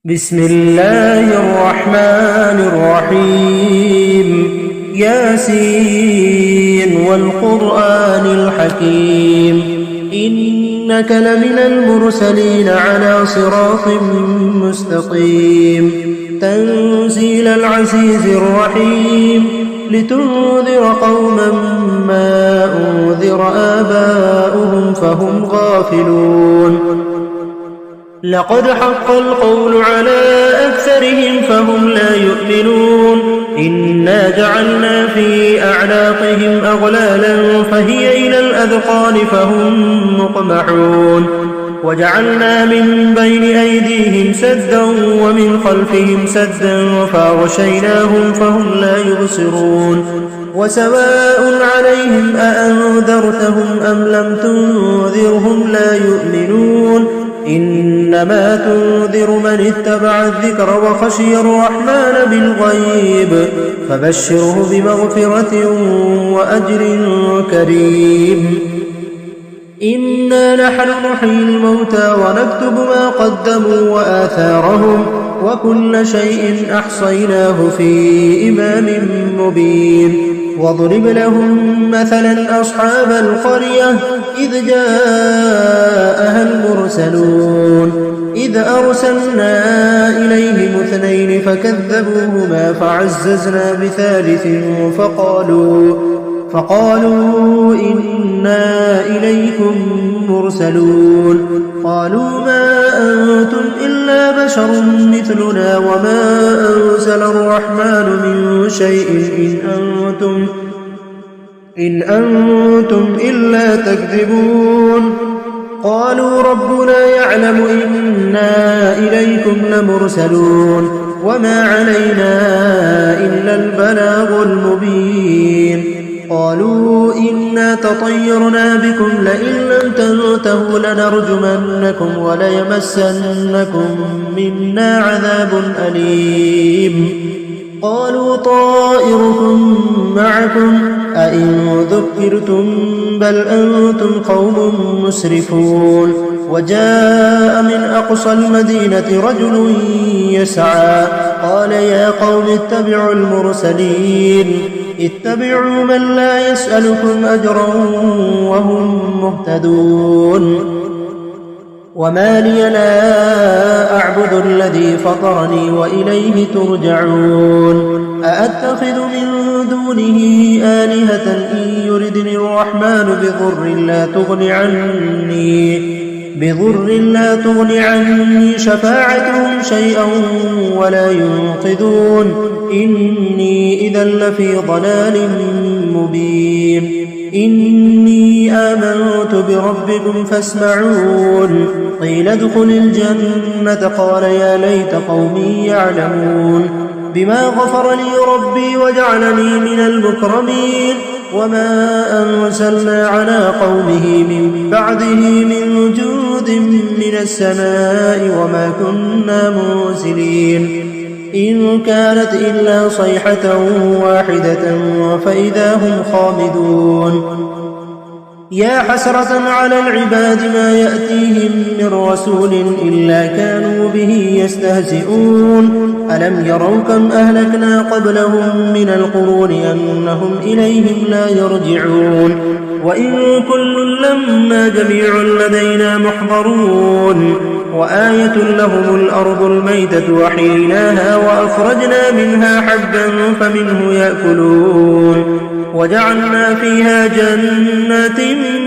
بسم الله الرحمن الرحيم ياسين والقرآن الحكيم إنك لمن المرسلين على صراط مستقيم تنزيل العزيز الرحيم لتنذر قوما ما أنذر آباؤهم فهم غافلون لقد حق القول على أكثرهم فهم لا يؤمنون إنا جعلنا في أعناقهم أغلالا فهي إلى الأذقان فهم مقمحون وجعلنا من بين أيديهم سدا ومن خلفهم سدا فأغشيناهم فهم لا يبصرون وسواء عليهم أأنذرتهم أم لم تنذرهم لا يؤمنون إنما تنذر من اتبع الذكر وخشي الرحمن بالغيب فبشره بمغفرة وأجر كريم إنا نحن نحيي الموتى ونكتب ما قدموا وآثارهم وكل شيء أحصيناه في إمام مبين واضرب لهم مثلا أصحاب القرية إذ جاءها المرسلون إذ أرسلنا إليهم 2 فكذبوهما فعززنا بثالث فقالوا إنا إليكم مرسلون قالوا ما أنتم إلا بشر مثلنا وما أنزل الرحمن من شيء إن أنتم إلا تكذبون قالوا ربنا يعلم إنا إليكم لمرسلون وما علينا إلا البلاغ المبين قالوا إنا تطيرنا بكم لئن لم تنتهوا لنرجمنكم وليمسنكم منا عذاب أليم قالوا طائركم معكم أئن ذكرتم بل أنتم قوم مسرفون وجاء من أقصى المدينة رجل يسعى قال يا قوم اتبعوا المرسلين اتبعوا من لا يسألكم أجرا وهم مهتدون وما لي لا أعبد الذي فطرني وإليه ترجعون أأتخذ من دونه آلهة إن يردني الرحمن بضر لا تغن عني شفاعتهم شيئا ولا ينقذون إني إذا لفي ضلال مبين إني آمنت بربكم فاسمعون قيل ادخل الجنة قال يا ليت قومي يعلمون بما غفر لي ربي وجعلني من المكرمين وما أنزلنا على قومه من بعده من جود من السماء وما كنا منزلين إن كانت إلا صيحة واحدة فإذا هم خامدون يا حسرة على العباد ما يأتيهم من رسول إلا كانوا به يستهزئون ألم يروا كم أهلكنا قبلهم من القرون أنهم إليهم لا يرجعون وإن كل لما جميع لدينا محضرون وآية لهم الأرض الميتة وحييناها وأخرجنا منها حبا فمنه يأكلون وجعلنا فيها جنات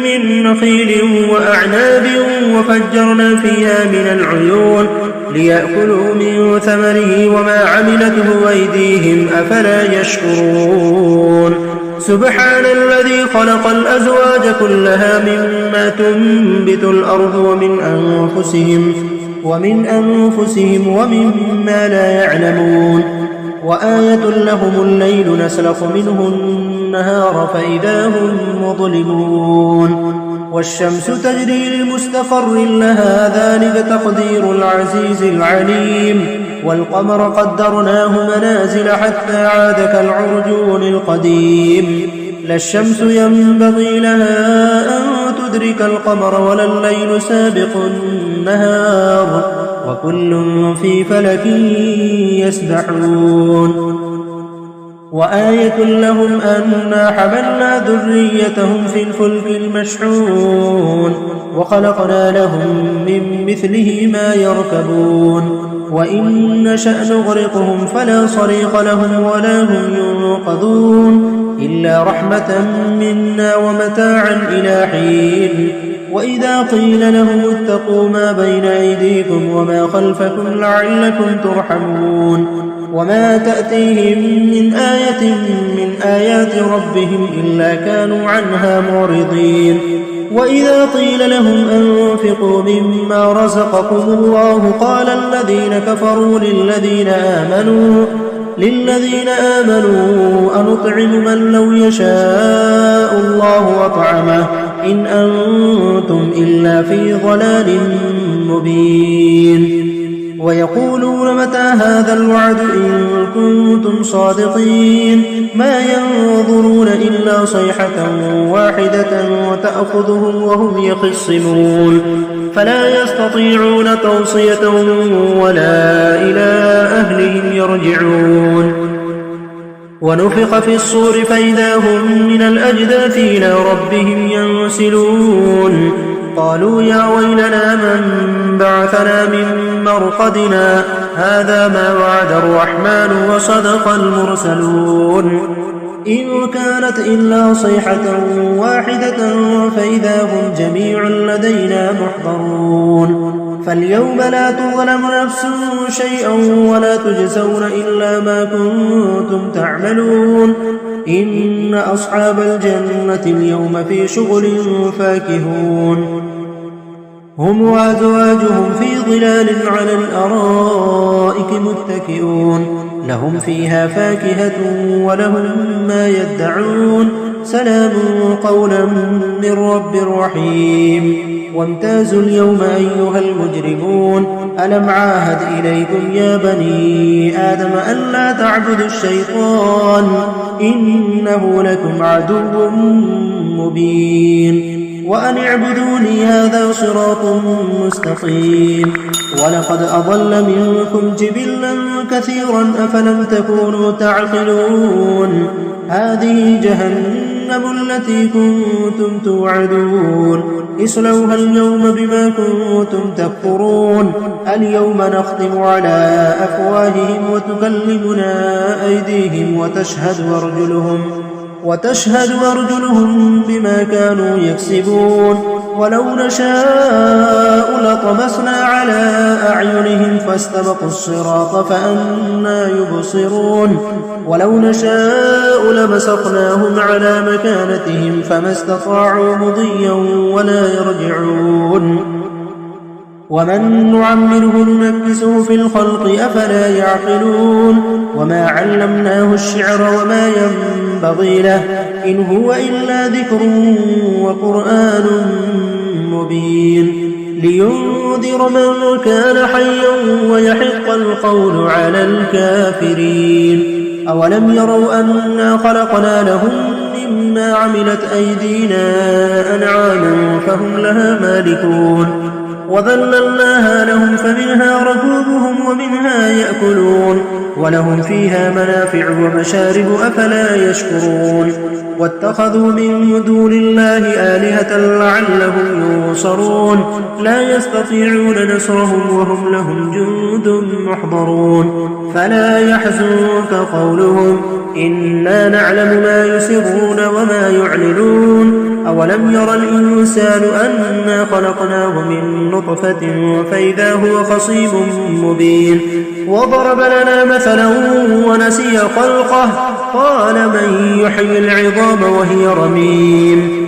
من نخيل وأعناب وفجرنا فيها من العيون ليأكلوا من ثمره وما عملته أيديهم أفلا يشكرون سبحان الذي خلق الأزواج كلها مما تنبت الأرض ومن أنفسهم ومما لا يعلمون وآية لهم الليل نسلخ منه النهار فإذا هم مظلمون والشمس تجري لمستقر لها ذلك تقدير العزيز العليم والقمر قدرناه منازل حتى عاد كالعرجون القديم لا الشمس ينبغي لها أن تدرك يدرك القمر ولا الليل سابق النهار وكل في فلك يسبحون وآية لهم أنا حملنا ذريتهم في الفلك المشحون وخلقنا لهم من مثله ما يركبون وإن نشأ نغرقهم فلا صريخ لهم ولا هم ينقذون إلا رحمة منا ومتاعا إلى حين وإذا قيل لهم اتقوا ما بين أيديكم وما خلفكم لعلكم ترحمون وما تأتيهم من آية من آيات ربهم إلا كانوا عنها معرضين وإذا قيل لهم أنفقوا مما رزقكم الله قال الذين كفروا للذين آمنوا أنطعم من لو يشاء الله أطعمه إن أنتم إلا في ضلال مبين ويقولون متى هذا الوعد إن كنتم صادقين ما ينظرون إلا صيحة واحدة وتأخذهم وهم يخصمون فلا يستطيعون توصية ولا إلى أهلهم يرجعون ونفخ في الصور فإذا هم من الأجداث إلى ربهم ينسلون قالوا يا ويلنا من بعثنا من مرقدنا هذا ما وعد الرحمن وصدق المرسلون إن كانت إلا صيحة واحدة فإذا هم جميع لدينا محضرون فاليوم لا تظلم نفس شيئا ولا تجزون إلا ما كنتم تعملون إن أصحاب الجنة اليوم في شغل فاكهون هم وأزواجهم في ظلال على الأرائك متكئون لهم فيها فاكهة ولهم ما يدعون سلام قولا من رب رحيم وامتازوا اليوم أيها المجرمون ألم عاهد إليكم يا بني آدم ألا تعبدوا الشيطان إنه لكم عدو مبين وأن اعبدوني هذا صراط مستقيم ولقد أضل منكم جبلا كثيرا أفلم تكونوا تعقلون هذه جهنم التي كنتم توعدون اصلوها اليوم بما كنتم تكفرون اليوم نختم على أفواههم وتكلمنا أيديهم وتشهد أرجلهم بما كانوا يكسبون ولو نشاء لطمسنا على أعينهم فاستبقوا الصراط فأنى يبصرون ولو نشاء لمسخناهم على مكانتهم فما استطاعوا مضيا ولا يرجعون ومن نعمره ننكسه في الخلق أفلا يعقلون وما علمناه الشعر وما ينبغي له إن هو إلا ذكر وقرآن مبين لينذر من كان حيا ويحق القول على الكافرين أولم يروا أنا خلقنا لهم مما عملت أيدينا أنعاما فهم لها مالكون وذللناها لهم فمنها ركوبهم ومنها يأكلون ولهم فيها منافع ومشارب أفلا يشكرون واتخذوا من دون الله آلهة لعلهم ينصرون لا يستطيعون نصرهم وهم لهم جند محضرون فلا يحزنك قولهم إنا نعلم ما يسرون وما يعلنون أولم ير الإنسان أنا خلقناه من نطفة فإذا هو خصيم مبين وضرب لنا مثلا ونسي خلقه قال من يحيي العظام وهي رميم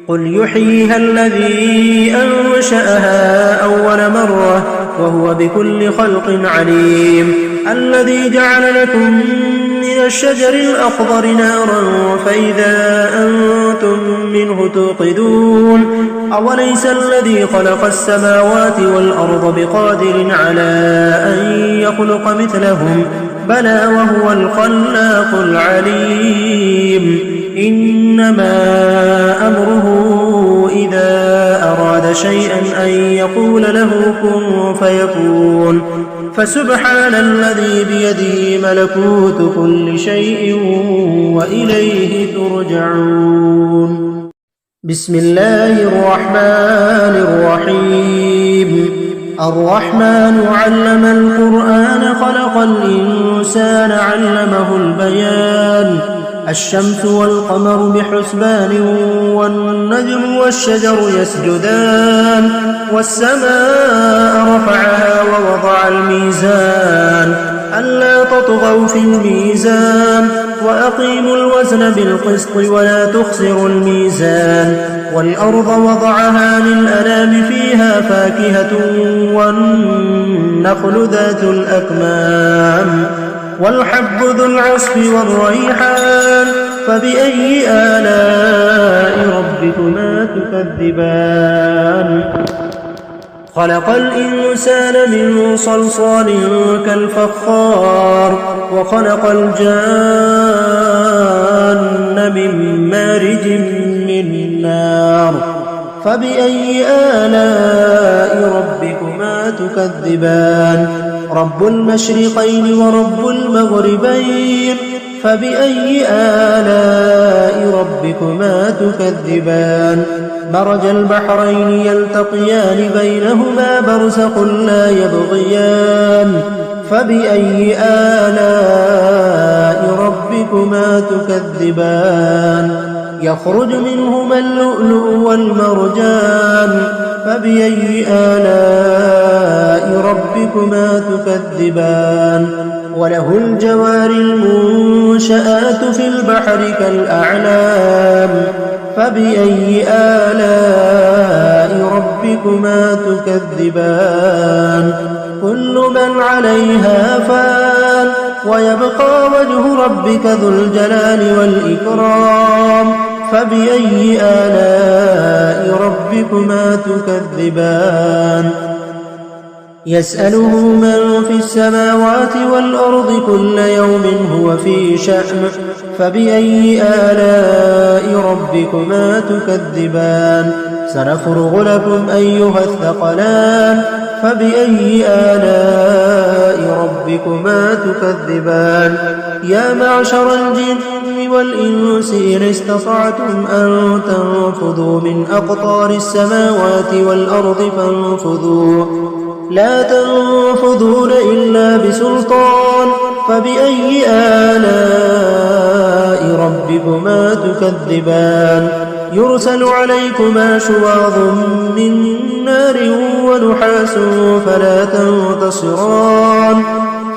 قل يحييها الذي أنشأها أول مرة وهو بكل خلق عليم الذي جعل لكم من الشجر الأخضر نارا فإذا أنتم منه توقدون أوليس الذي خلق السماوات والأرض بقادر على أن يخلق مثلهم بلى وهو الخلاق العليم إنما أمره إذا شيئا أن يقول له كن فيكون. فسبحان الذي بيده ملكوت كل شيء وإليه ترجعون. بسم الله الرحمن الرحيم. الرحمن علم القرآن خلق الإنسان علمه البيان. الشمس والقمر بحسبان والنجم والشجر يسجدان والسماء رفعها ووضع الميزان ألا تطغوا في الميزان وأقيموا الوزن بالقسط ولا تخسروا الميزان والأرض وضعها للأنام فيها فاكهة والنخل ذات الأكمام والحب ذو العصف والريحان فبأي آلاء ربكما تكذبان. خلق الإنسان من صلصال كالفخار وخلق الجان من مارج من نار فبأي آلاء ربكما تكذبان. رب المشرقين ورب المغربين فبأي آلاء ربكما تكذبان. مرج البحرين يلتقيان بينهما برزخ لا يبغيان فبأي آلاء ربكما تكذبان. يخرج منهما اللؤلؤ والمرجان فبأي آلاء ربكما تكذبان. وله الجوار المنشآت في البحر كالأعلام فبأي آلاء ربكما تكذبان. كل من عليها فان ويبقى وجه ربك ذو الجلال والإكرام فبأي آلاء ربكما تكذبان. يسأله من في السماوات والأرض كل يوم هو في شأن فبأي آلاء ربكما تكذبان. سنفرغ لكم أيها الثقلان فبأي آلاء ربكما تكذبان. يا معشر الجن والإنس إن استطعتم أن تنفذوا من أقطار السماوات والأرض فانفذوا لا تنفذون إلا بسلطان فبأي آلاء ربكما تكذبان. يرسل عليكما شواظ من نار ونحاس فلا تنتصران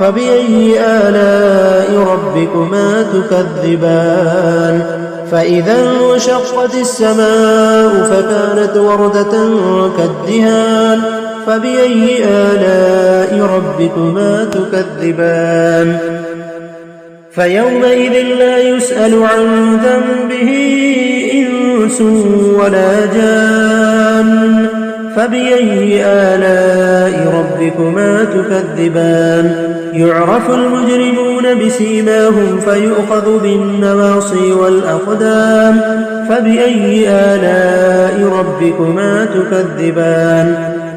فبأي آلاء ربكما تكذبان. فإذا انشقت السماء فكانت وردة كالدهان فبأي آلاء ربكما تكذبان. فيومئذ لا يسأل عن ذنبه إنس ولا جان فبأي آلاء ربكما تكذبان. يعرف المجرمون بسيماهم فيؤخذ بالنواصي والأقدام فبأي آلاء ربكما تكذبان.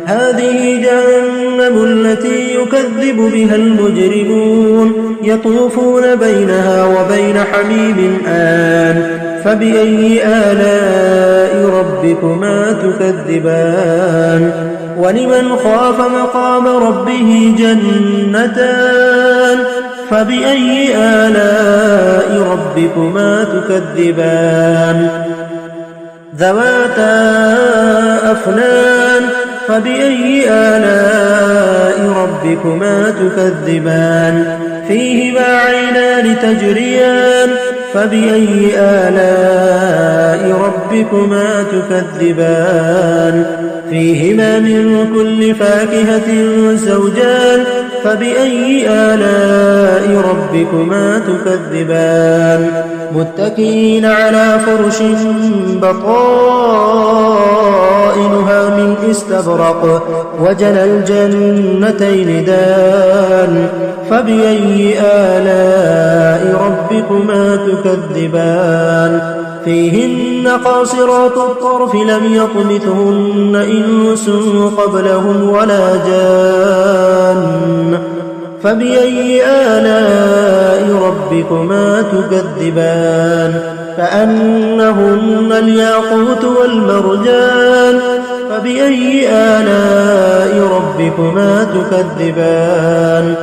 هذه جهنم التي يكذب بها المجرمون يطوفون بينها وبين حميم آن فبأي آلاء ربكما تكذبان. ولمن خاف مقام ربه جنتان فبأي آلاء ربكما تكذبان. ذواتا أفنان فبأي آلاء ربكما تكذبان. فيهما عينان تجريان فبأي آلاء ربكما تكذبان. فيهما من كل فاكهة زوجان فبأي آلاء ربكما تكذبان. متكئين على فرش بطائنها من استبرق وجنى الجنتين دان فبأي آلاء ربكما تكذبان. فيهن قاصرات الطرف لم يطمثهن إنس قبلهم ولا جان فبأي آلاء ربكما تكذبان كأنهن الياقوت والمرجان فبأي آلاء ربكما تكذبان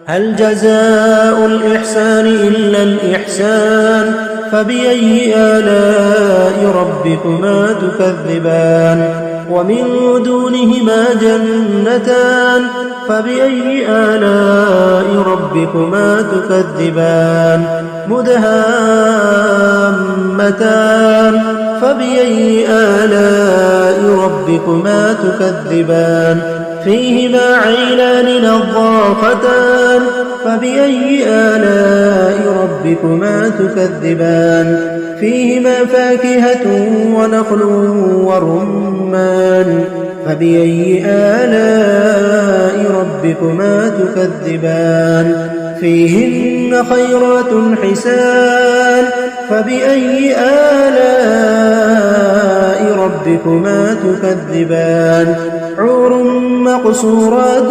هل جزاء الإحسان إلا الإحسان فبأي آلاء ربكما تكذبان ومن دونهما جنتان فبأي آلاء ربكما تكذبان مدهامتان فبأي آلاء ربكما تكذبان فيهما عينان نضاختان فبأي آلاء ربكما تكذبان فيهما فاكهة ونخل ورمان فبأي آلاء ربكما تكذبان فيهن خيرات حسان فبأي آلاء ربكما تكذبان حور مقصورات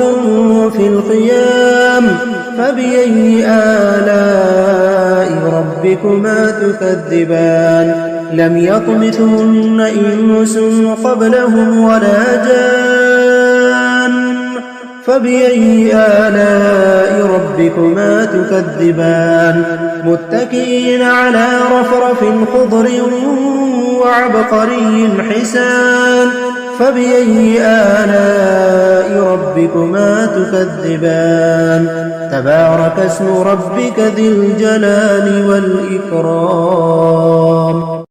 في الخيام فبأي آلاء ربكما تكذبان لم يطمثهن إنس قبلهم ولا جان فبأي آلاء ربكما تكذبان متكئين على رفرف خضر وعبقري حسان فبأي آلاء ربكما تكذبان تبارك اسم ربك ذي الجلال والإكرام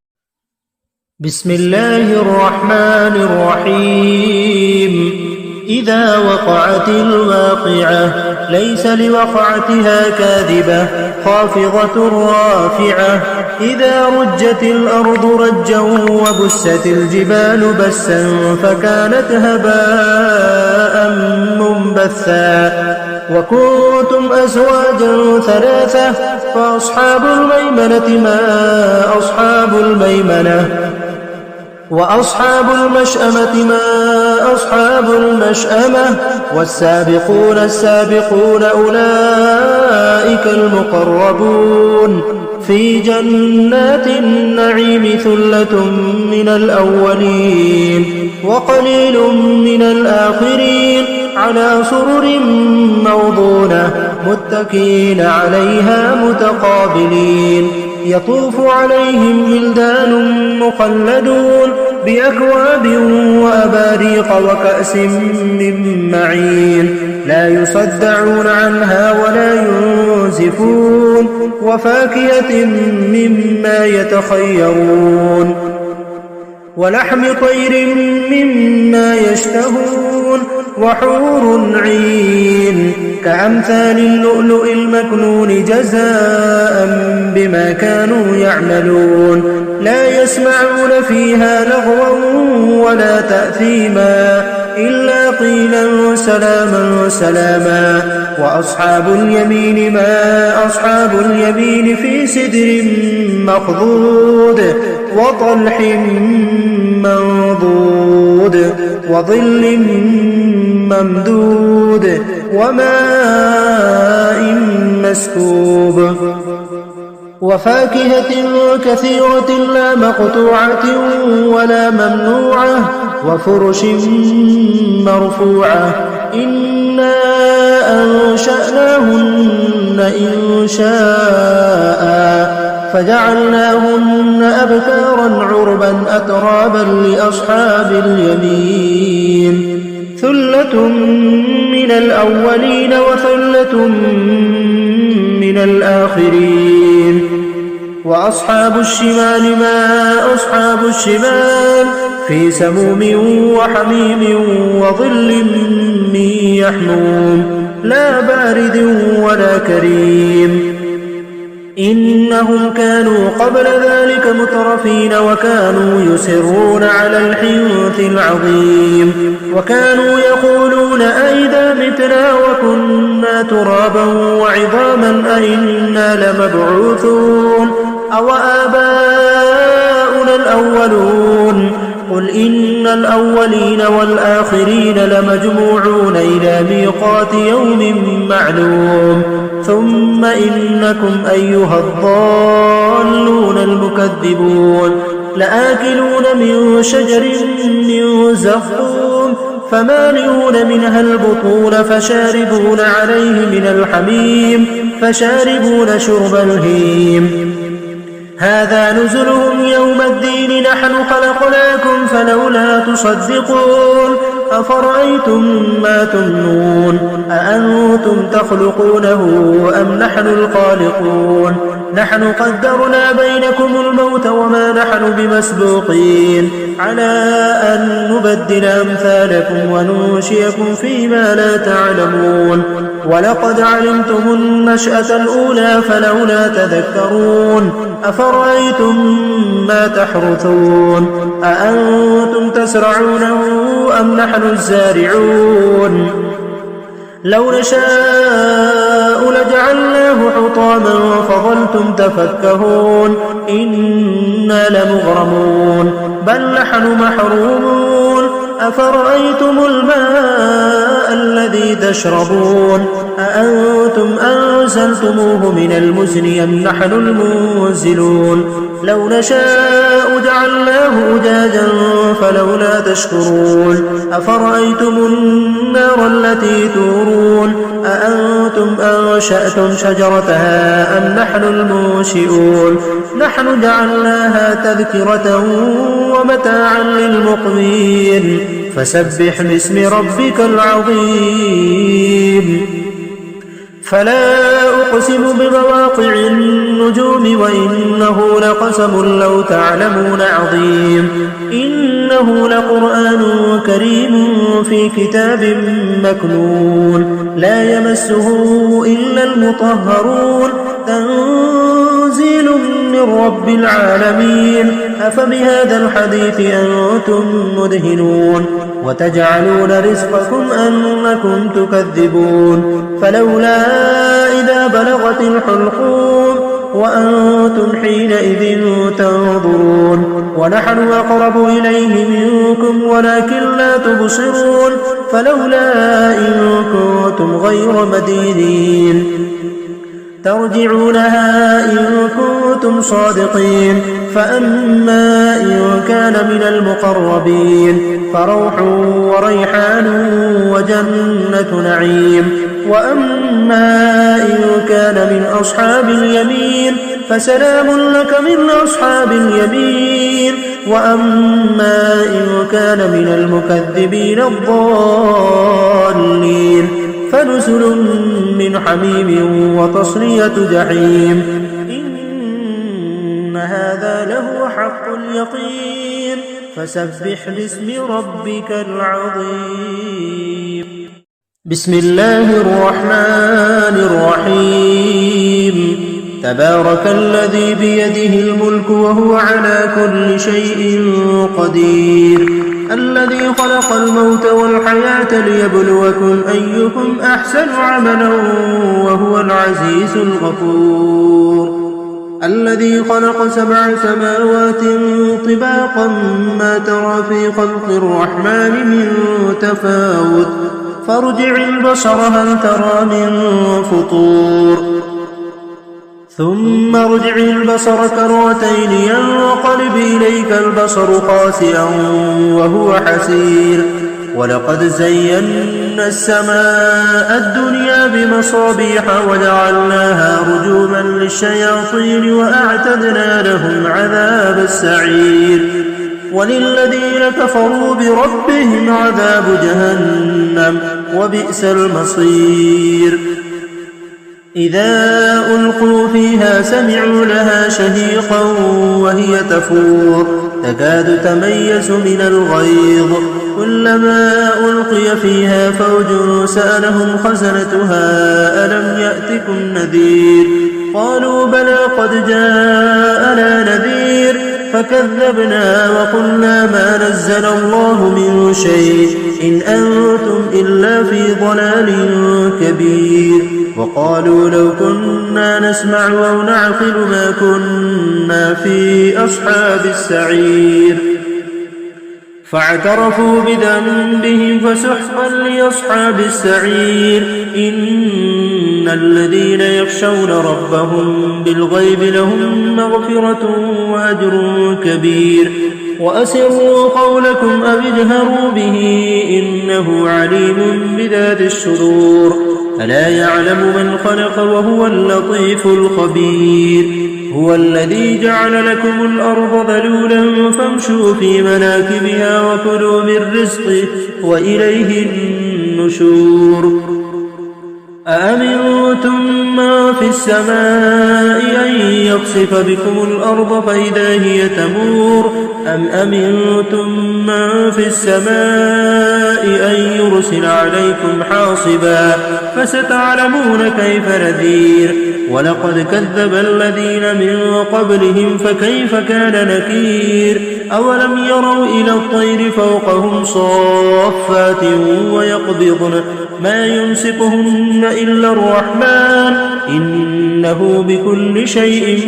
بسم الله الرحمن الرحيم إذا وقعت الواقعة ليس لوقعتها كاذبة خافضة رافعة إذا رجت الأرض رجا وبست الجبال بسا فكانت هباء منبثا وكنتم أزواجا ثلاثة فأصحاب الميمنة ما أصحاب الميمنة وأصحاب المشأمة ما أصحاب المشأمة والسابقون السابقون أولئك المقربون في جنات النعيم ثلة من الأولين وقليل من الآخرين على سرر موضونة متكئين عليها متقابلين يطوف عليهم ولدان مخلدون بأكواب وأباريق وكأس من معين لا يصدعون عنها ولا ينزفون وفاكهة مما يتخيرون ولحم طير مما يشتهون وحور عين كأمثال اللؤلؤ المكنون جزاء بما كانوا يعملون لا يسمعون فيها لغوا ولا تأثيما إلا قيلا سلاما سلاما وأصحاب اليمين ما أصحاب اليمين في سدر مخضود وطلح منضود وظل ممدود وماء مسكوب وفاكهة كثيرة لا مقطوعة ولا ممنوعة وفرش مرفوعة إنا أنشأناهن إنشاء فجعلناهن أبكارا عربا أترابا لأصحاب اليمين ثلة من الأولين وثلة من الآخرين وأصحاب الشمال ما أصحاب الشمال في سموم وحميم وظل من يحموم لا بارد ولا كريم إنهم كانوا قبل ذلك مترفين وكانوا يصرون على الحنث العظيم وكانوا يقولون أئذا متنا وكنا ترابا وعظاما أئنا لمبعوثون أوآباؤنا الأولون قل إن الأولين والآخرين لمجموعون إلى ميقات يوم معلوم ثم إنكم أيها الضالون المكذبون لآكلون من شجر من زقوم فمالئون منها البطون فشاربون عليه من الحميم فشاربون شرب الهيم هذا نزلهم يوم الدين نحن خلقناكم فلولا تصدقون أفرأيتم ما تمنون أأنتم تخلقونه أم نحن الخالقون نحن قدرنا بينكم الموت وما نحن بمسبوقين على أن نبدل أمثالكم وننشئكم فيما لا تعلمون ولقد علمتم النشأة الأولى فلولا تذكرون أفرأيتم ما تحرثون أأنتم تزرعونه أم نحن الزارعون لو نشاء لجعلناه حطاما فظلتم تفكهون إنا لمغرمون بل نحن محرومون أفرأيتم الماء الذي تشربون أأنتم أنزلتموه من المزن أم نحن المنزلون لو نشاء جعلناه أجاجا فلولا تشكرون أفرأيتم النار التي تورون أأنتم أنشأتم شجرتها أم نحن المنشئون نحن جعلناها تذكرة ومتاعا للمقوين فسبح باسم ربك العظيم فلا أقسم بمواقع النجوم وإنه لقسم لو تعلمون عظيم إنه لقرآن كريم في كتاب مكنون لا يمسه إلا المطهرون تنزيل من رب العالمين أفبهذا الحديث أنتم مدهنون وتجعلون رزقكم أنكم تكذبون فلولا إذا بلغت الحلقوم وأنتم حينئذ تنظرون ونحن أقرب إليه منكم ولكن لا تبصرون فلولا إن كنتم غير مدينين ترجعونها إن كنتم صادقين فأما إن كان من المقربين فروح وريحان وجنة نعيم وأما إن كان من أصحاب اليمين فسلام لك من أصحاب اليمين وأما إن كان من المكذبين الضالين فنزل من حميم وتصلية جحيم إن هذا لهو حق اليقين فسبح باسم ربك العظيم بسم الله الرحمن الرحيم تبارك الذي بيده الملك وهو على كل شيء قدير الذي خلق الموت والحياة ليبلوكم أيكم أحسن عملا وهو العزيز الغفور الذي خلق 7 سماوات طباقا ما ترى في خلق الرحمن من تفاوت فارجع البصر هل ترى من فطور ثم ارجع البصر كرتين ينقلب إليك البصر خاسئا وهو حسير ولقد زينا السماء الدنيا بمصابيح وجعلناها رجوما للشياطين وأعتدنا لهم عذاب السعير وللذين كفروا بربهم عذاب جهنم وبئس المصير إذا ألقوا فيها سمعوا لها شهيقا وهي تفور تكاد تميز من الغيظ كلما ألقي فيها فوج سألهم خزنتها ألم يأتكم نذير قالوا بلى قد جاءنا نذير فكذبنا وقلنا ما نزل الله من شيء إن أنتم إلا في ضلال كبير وقالوا لو كنا كنا نسمع أو نعقل ما كنا في أصحاب السعير فاعترفوا بذنبهم فسحقا لأصحاب السعير إن الذين يخشون ربهم بالغيب لهم مغفرة وأجر كبير وأسروا قولكم أو اجهروا به إنه عليم بذات الصدور ألا يعلم من خلق وهو اللطيف الخبير هو الذي جعل لكم الأرض ذلولا فامشوا في مناكبها وكلوا من رزقه وإليه النشور أأمنتم ما في السماء أن يخسف بكم الأرض فإذا هي تمور أم أمنتم من في السماء أن يرسل عليكم حاصبا فستعلمون كيف نذير ولقد كذب الذين من قبلهم فكيف كان نكير أولم يروا إلى الطير فوقهم صافات ويقبضن ما يمسكهن إلا الرحمن إنه بكل شيء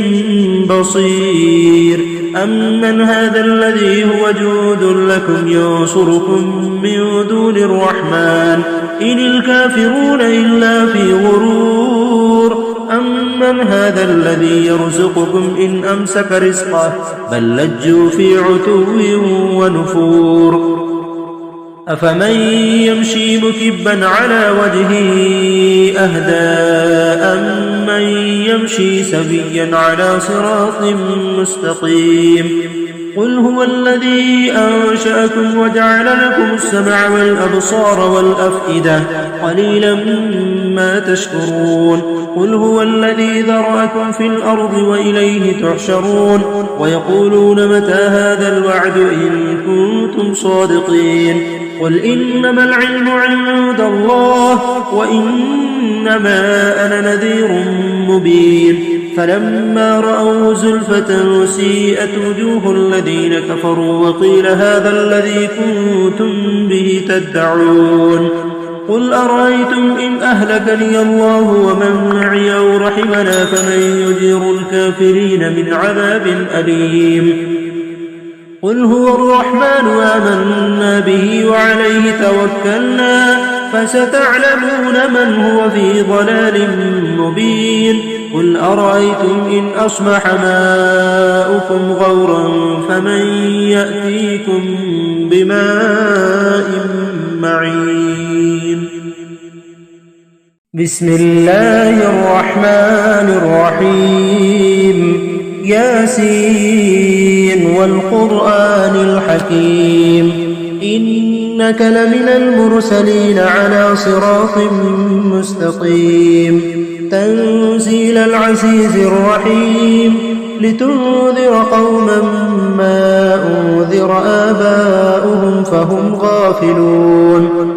بصير أمن هذا الذي هو جود لكم ينصركم من دون الرحمن إن الكافرون إلا في غرور أمن هذا الذي يرزقكم إن أمسك رزقه بل لجوا في عتو ونفور أفمن يمشي مكبا على وجهه أهدى أمن يمشي سويا على صراط مستقيم قل هو الذي أنشأكم وجعل لكم السمع والأبصار والأفئدة قليلا ما تشكرون قل هو الذي ذرأكم في الأرض وإليه تحشرون ويقولون متى هذا الوعد إن كنتم صادقين قل إنما العلم عند الله وإنما أنا نذير مبين فلما رأوا زلفة سيئت وجوه الذين كفروا وقيل هذا الذي كنتم به تدعون قل أرأيتم إن أهلكني الله ومن معي أو رحمنا فمن يجير الكافرين من عذاب أليم قل هو الرحمن آمنا به وعليه توكلنا فستعلمون من هو في ضلال مبين قل أرأيتم إن أصبح ماؤكم غورا فمن يأتيكم بماء معين بسم الله الرحمن الرحيم ياسين والقرآن الحكيم إنك لمن المرسلين على صراط مستقيم تنزيل العزيز الرحيم لتنذر قوما ما أنذر آباؤهم فهم غافلون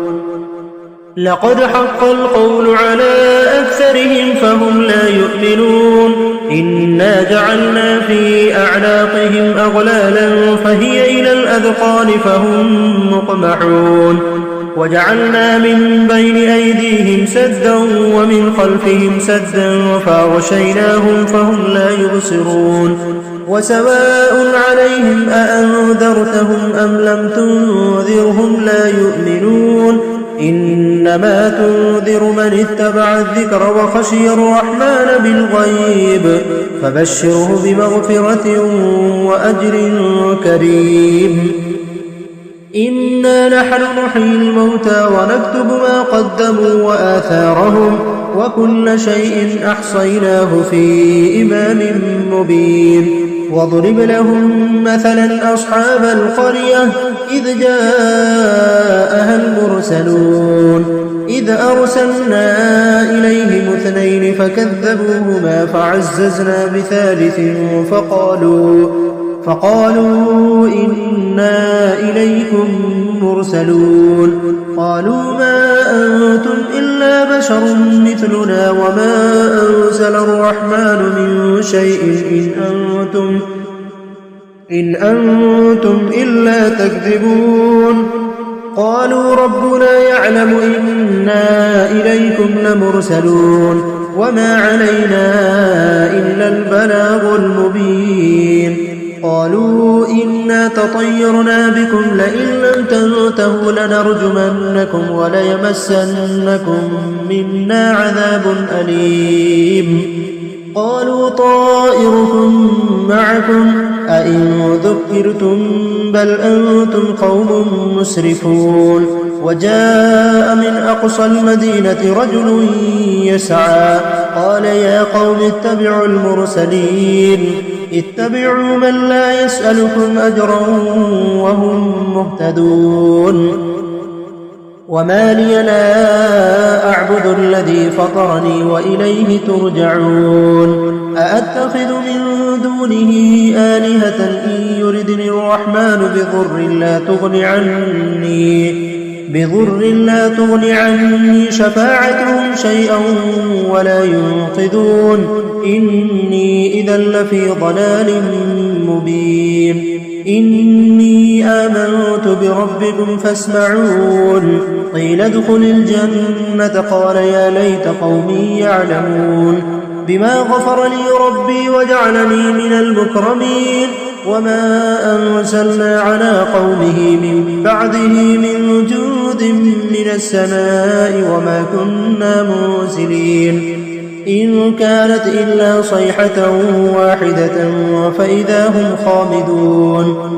لقد حق القول على أكثرهم فهم لا يؤمنون إنا جعلنا في أعناقهم أغلالا فهي إلى الأذقان فهم مقمحون وجعلنا من بين أيديهم سدا ومن خلفهم سدا فأغشيناهم فهم لا يبصرون وسواء عليهم أأنذرتهم أم لم تنذرهم لا يؤمنون إنما تنذر من اتبع الذكر وخشي الرحمن بالغيب فبشره بمغفرة وأجر كريم إنا نحن نحيي الموتى ونكتب ما قدموا وآثارهم وكل شيء أحصيناه في إمام مبين واضرب لهم مثلا أصحاب القرية إذ جاءها المرسلون إذ أرسلنا إليهم 2 فكذبوهما فعززنا بثالث فقالوا إنا إليكم مرسلون قالوا ما أنتم إلا بشر مثلنا وما أنزل الرحمن من شيء إن أنتم إلا تكذبون قالوا ربنا يعلم إنا إليكم لمرسلون وما علينا إلا البلاغ المبين قالوا إنا تطيرنا بكم لئن لم تنتهوا لنرجمنكم وليمسنكم منا عذاب أليم قالوا طائركم معكم أئن ذكرتم بل أنتم قوم مسرفون وجاء من أقصى المدينة رجل يسعى قال يا قوم اتبعوا المرسلين اتبعوا من لا يسألكم أجرا وهم مهتدون وما لي لا أعبد الذي فطرني وإليه ترجعون أأتخذ من دونه آلهة إن يردني الرحمن بضر لا تغن عني شفاعتهم شيئا ولا ينقذون إني إذا لفي ضلال مبين إني آمنت بربكم فاسمعون قيل ادخل الجنة قال يا ليت قومي يعلمون بما غفر لي ربي وجعلني من المكرمين وما أنزلنا على قومه من بعده من جود من السماء وما كنا منزلين إن كانت إلا صيحة واحدة فإذا هم خامدون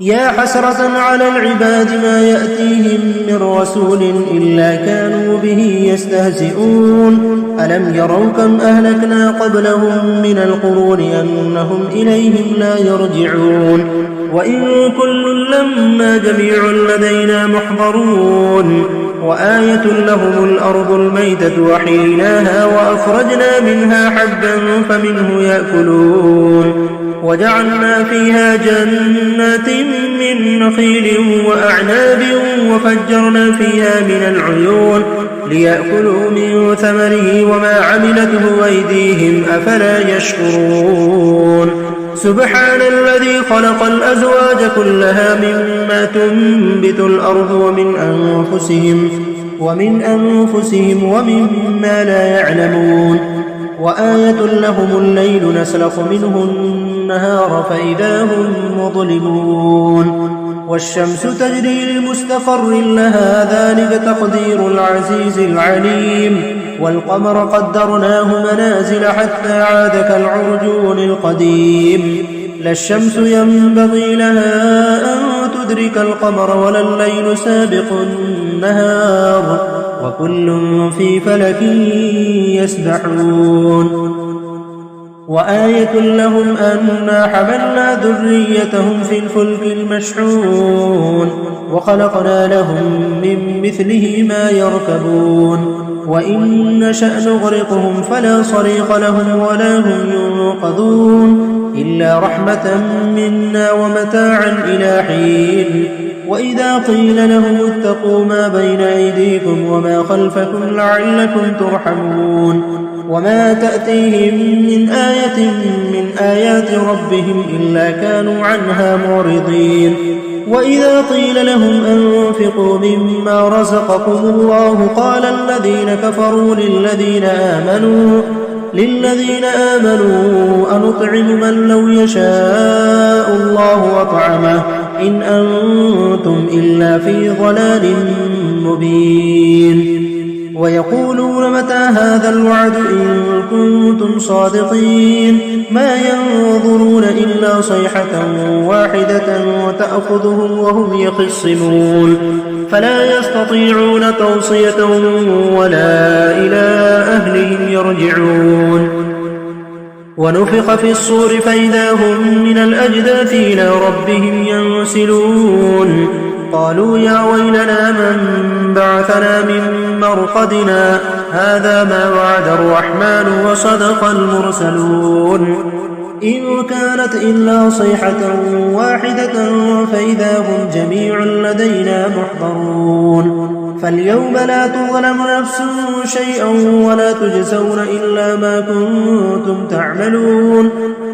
يا حسرة على العباد ما يأتيهم من رسول إلا كانوا به يستهزئون ألم يروا كم أهلكنا قبلهم من القرون أنهم إليهم لا يرجعون وإن كل لما جميع لدينا محضرون وآية لهم الأرض الميتة وحييناها وأخرجنا منها حبا فمنه يأكلون وجعلنا فيها جنات من نخيل وأعناب وفجرنا فيها من العيون ليأكلوا من ثمره وما عملته أيديهم أفلا يشكرون سبحان الذي خلق الأزواج كلها مما تنبت الأرض ومن أنفسهم ومما لا يعلمون وآية لهم الليل نسلخ منه النهار فإذا هم مظلمون والشمس تجري لمستقر لها ذلك تقدير العزيز العليم والقمر قدرناه منازل حتى عاد كالعرجون القديم لا الشمس ينبغي لها أن تدرك القمر ولا الليل سابق النهار وكل في فلك يسبحون وآية لهم أنا حملنا ذريتهم في الفلك المشحون وخلقنا لهم من مثله ما يركبون وإن نشأ نغرقهم فلا صريخ لهم ولا هم ينقذون إلا رحمة منا ومتاعا إلى حين وإذا قيل لهم اتقوا ما بين أيديكم وما خلفكم لعلكم ترحمون وما تأتيهم من آية من آيات ربهم إلا كانوا عنها معرضين وإذا قيل لهم أنفقوا مما رزقكم الله قال الذين كفروا للذين آمنوا أنطعم من لو يشاء الله أطعمه إن أنتم إلا في ضلال مبين ويقولون متى هذا الوعد إن كنتم صادقين ما ينظرون إلا صيحة واحدة وتأخذهم وهم يخصمون فلا يستطيعون توصية ولا إلى أهلهم يرجعون ونفخ في الصور فإذا هم من الأجداث إلى ربهم ينسلون قالوا يا ويلنا من بعثنا من مرقدنا هذا ما وعد الرحمن وصدق المرسلون إن كانت إلا صيحة واحدة فإذا هم جميع لدينا محضرون فاليوم لا تظلم نفس شيئا ولا تجزون إلا ما كنتم تعملون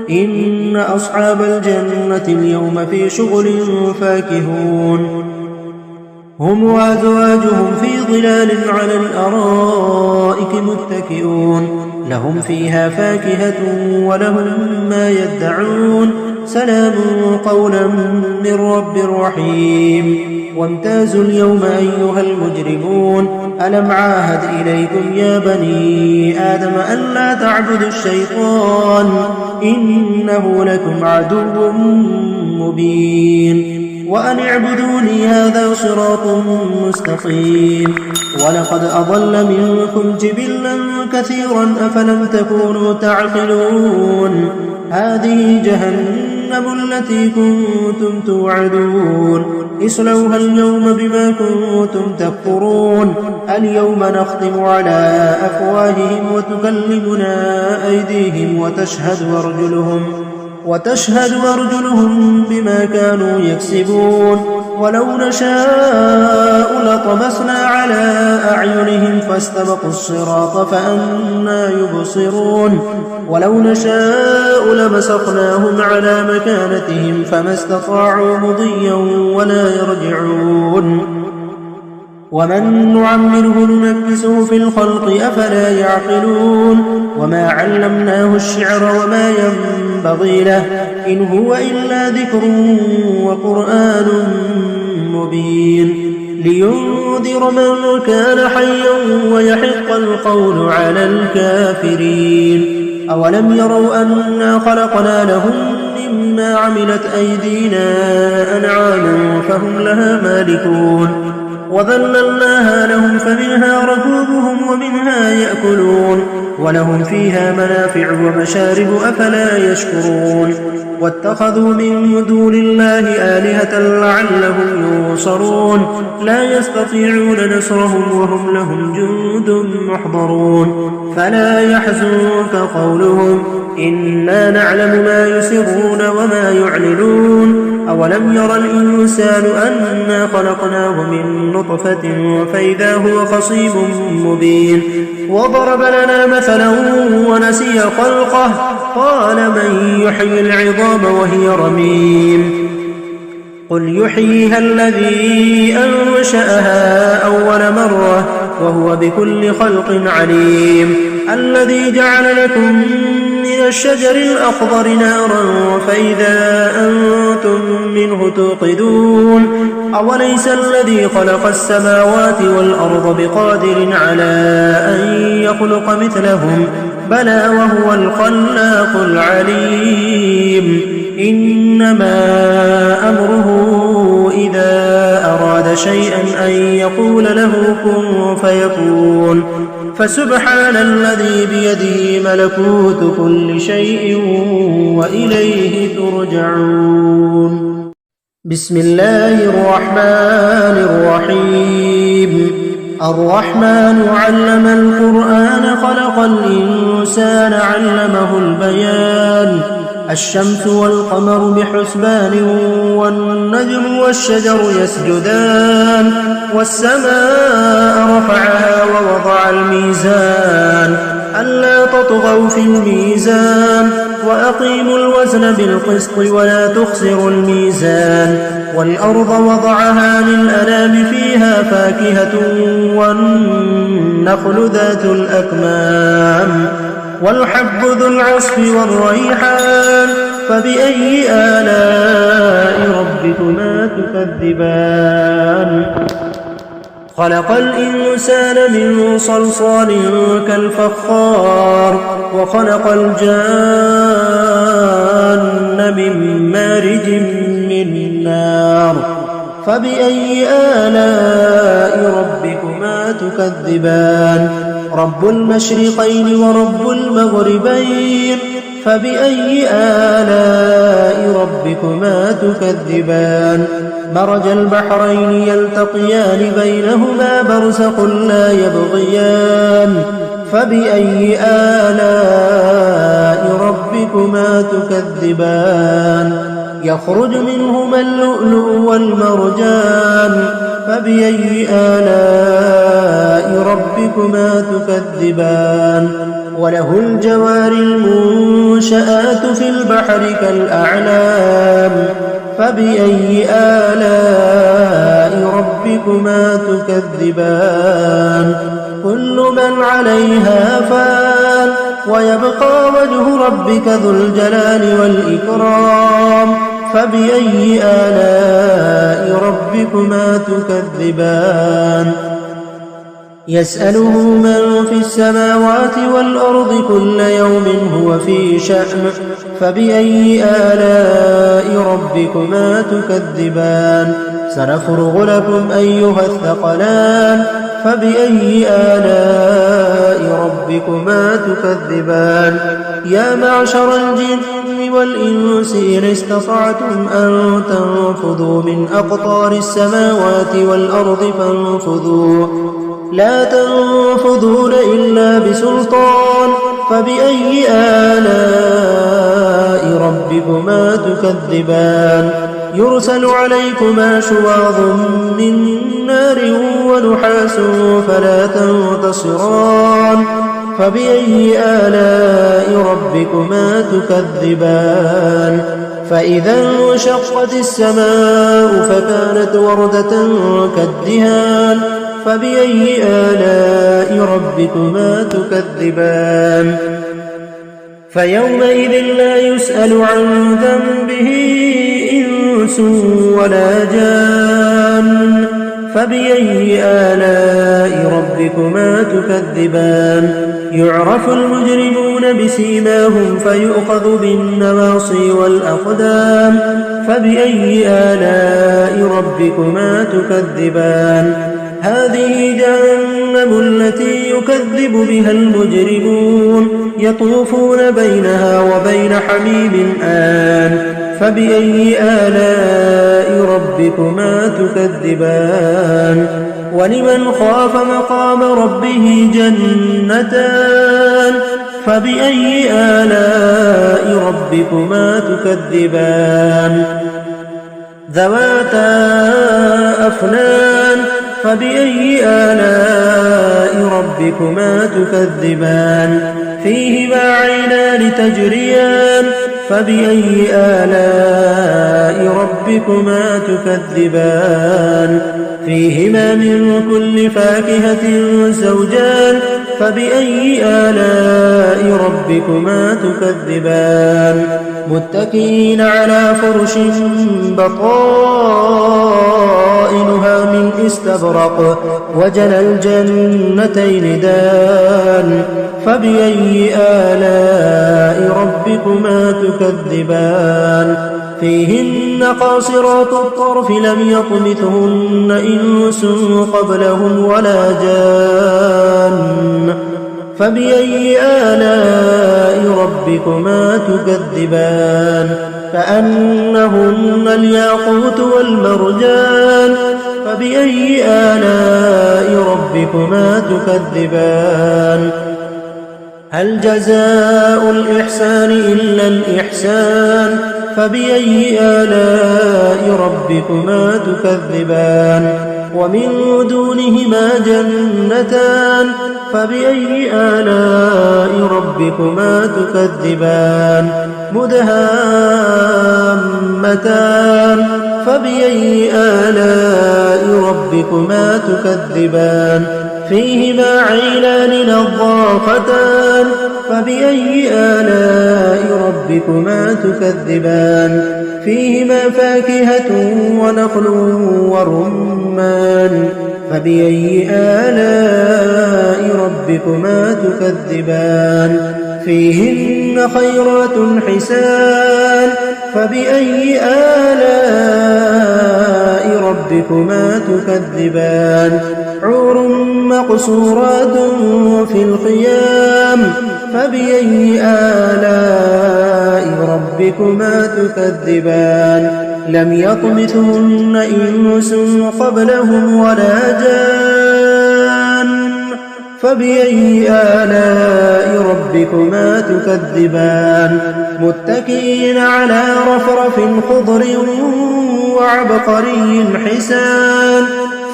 إن أصحاب الجنة اليوم في شغل فاكهون هم وأزواجهم في ظلال على الأرائك متكئون لهم فيها فاكهة ولهم ما يدعون سلام قولا من رب رحيم وامتازوا اليوم أيها المجرمون ألم عاهد إليكم يا بني آدم ألا تعبدوا الشيطان إنه لكم عدو مبين وأن اعبدوني هذا صراط مستقيم ولقد أضل منكم جبلا كثيرا أفلم تكونوا تعقلون هذه جهنم التي كنتم توعدون اصلوها اليوم بما كنتم تكفرون اليوم نختم على أفواههم وتكلمنا أيديهم وتشهد أرجلهم بما كانوا يكسبون ولو نشاء لطمسنا على أعينهم فاستبقوا الصراط فأنى يبصرون ولو نشاء لمسخناهم على مكانتهم فما استطاعوا مضيا ولا يرجعون ومن نعمره ننكسه في الخلق أفلا يعقلون وما علمناه الشعر وما ينبغي له إن هو إلا ذكر وقرآن مبين لينذر من كان حيا ويحق القول على الكافرين أولم يروا أنا خلقنا لهم مما عملت أيدينا أنعاما فهم لها مالكون وذللناها لهم فمنها ركوبهم ومنها يأكلون ولهم فيها منافع ومشارب أفلا يشكرون واتخذوا من دون الله آلهة لعلهم ينصرون لا يستطيعون نصرهم وهم لهم جند محضرون فلا يحزنك قولهم إنا نعلم ما يسرون وما يعلنون أولم ير الإنسان أنا خلقناه من نطفة فإذا هو خصيب مبين وضرب لنا مثلا ونسي خلقه قال من يحيي العظام وهي رميم قل يحييها الذي أنشأها أول مرة وهو بكل خلق عليم الذي جعل لكم من الشجر الأخضر نارا فإذا أنتم منه توقدون أوليس الذي خلق السماوات والأرض بقادر على أن يخلق مثلهم بلى وهو الخلاق العليم إنما أمره إذا أراد شيئا أن يقول له كن فيكون فسبحان الذي بيده ملكوت كل شيء وإليه ترجعون بسم الله الرحمن الرحيم الرحمن علم القرآن خلق الإنسان علمه البيان الشمس والقمر بحسبان والنجم والشجر يسجدان والسماء رفعها ووضع الميزان ألا تطغوا في الميزان وأقيموا الوزن بالقسط ولا تخسروا الميزان والأرض وضعها للأنام فيها فاكهة والنخل ذات الأكمام والحب ذو العصف والريحان فبأي آلاء ربكما تكذبان خلق الإنسان من صلصال كالفخار وخلق الجان من مارج من نار فبأي آلاء ربكما تكذبان رب المشرقين ورب المغربين فبأي آلاء ربكما تكذبان مرج البحرين يلتقيان بينهما برزخ لا يبغيان فبأي آلاء ربكما تكذبان يخرج منهما اللؤلؤ والمرجان فبأي آلاء ربكما تكذبان وله الجوار المنشآت في البحر كالأعلام فبأي آلاء ربكما ربكما تكذبان كل من عليها فان ويبقى وجه ربك ذو الجلال والإكرام فبأي آلاء ربكما تكذبان يسأله من في السماوات والأرض كل يوم هو في شأن فبأي آلاء ربكما تكذبان سنفرغ لكم أيها الثقلان فبأي آلاء ربكما تكذبان يا معشر الجن والإنس إن استطعتم أن تنفذوا من أقطار السماوات والأرض فانفذوا لا تنفذون إلا بسلطان فبأي آلاء ربكما تكذبان يرسل عليكما شواظ من نار ونحاس فلا تنتصران فبأي آلاء ربكما تكذبان فإذا انشقت السماء فكانت وردة كالدهان فبأي آلاء ربكما تكذبان فيومئذ لا يسأل عن ذنبه إنس ولا جان فبأي آلاء ربكما تكذبان يعرف المجرمون بسيماهم فيؤخذ بالنواصي والأقدام فبأي آلاء ربكما تكذبان هذه جهنم التي يكذب بها المجرمون يطوفون بينها وبين حميم آن فبأي آلاء ربكما تكذبان ولمن خاف مقام ربه جنتان فبأي آلاء ربكما تكذبان ذواتا أفنان فبأي آلاء ربكما تكذبان فيهما عينان تجريان فبأي آلاء ربكما تكذبان فيهما من كل فاكهة زوجان فبأي آلاء ربكما تكذبان متكئين على فرش بطائنها من استبرق وجنى الجنتين دان فبأي آلاء ربكما تكذبان فيهن قاصرات الطرف لم يطمثهن إنس قبلهم ولا جان فبأي آلاء ربكما تكذبان كأنهن الياقوت والمرجان فبأي آلاء ربكما تكذبان هل جزاء الإحسان إلا الإحسان فبأي آلاء ربكما تكذبان ومن دونهما جنتان فبأي آلاء ربكما تكذبان مدهامتان فبأي آلاء ربكما تكذبان فيهما عينان نضاختان فبأي آلاء ربكما تكذبان فيهما فاكهة ونخل ورمان فبأي آلاء ربكما تكذبان فيهن خيرات حسان فبأي آلاء ربكما تكذبان حور مقصورات في الخيام فبأي آلاء ربكما تكذبان لم يطمثهن إنس قبلهم ولا جان فبأي آلاء ربكما تكذبان متكئين على رفرف خضر وعبقري حسان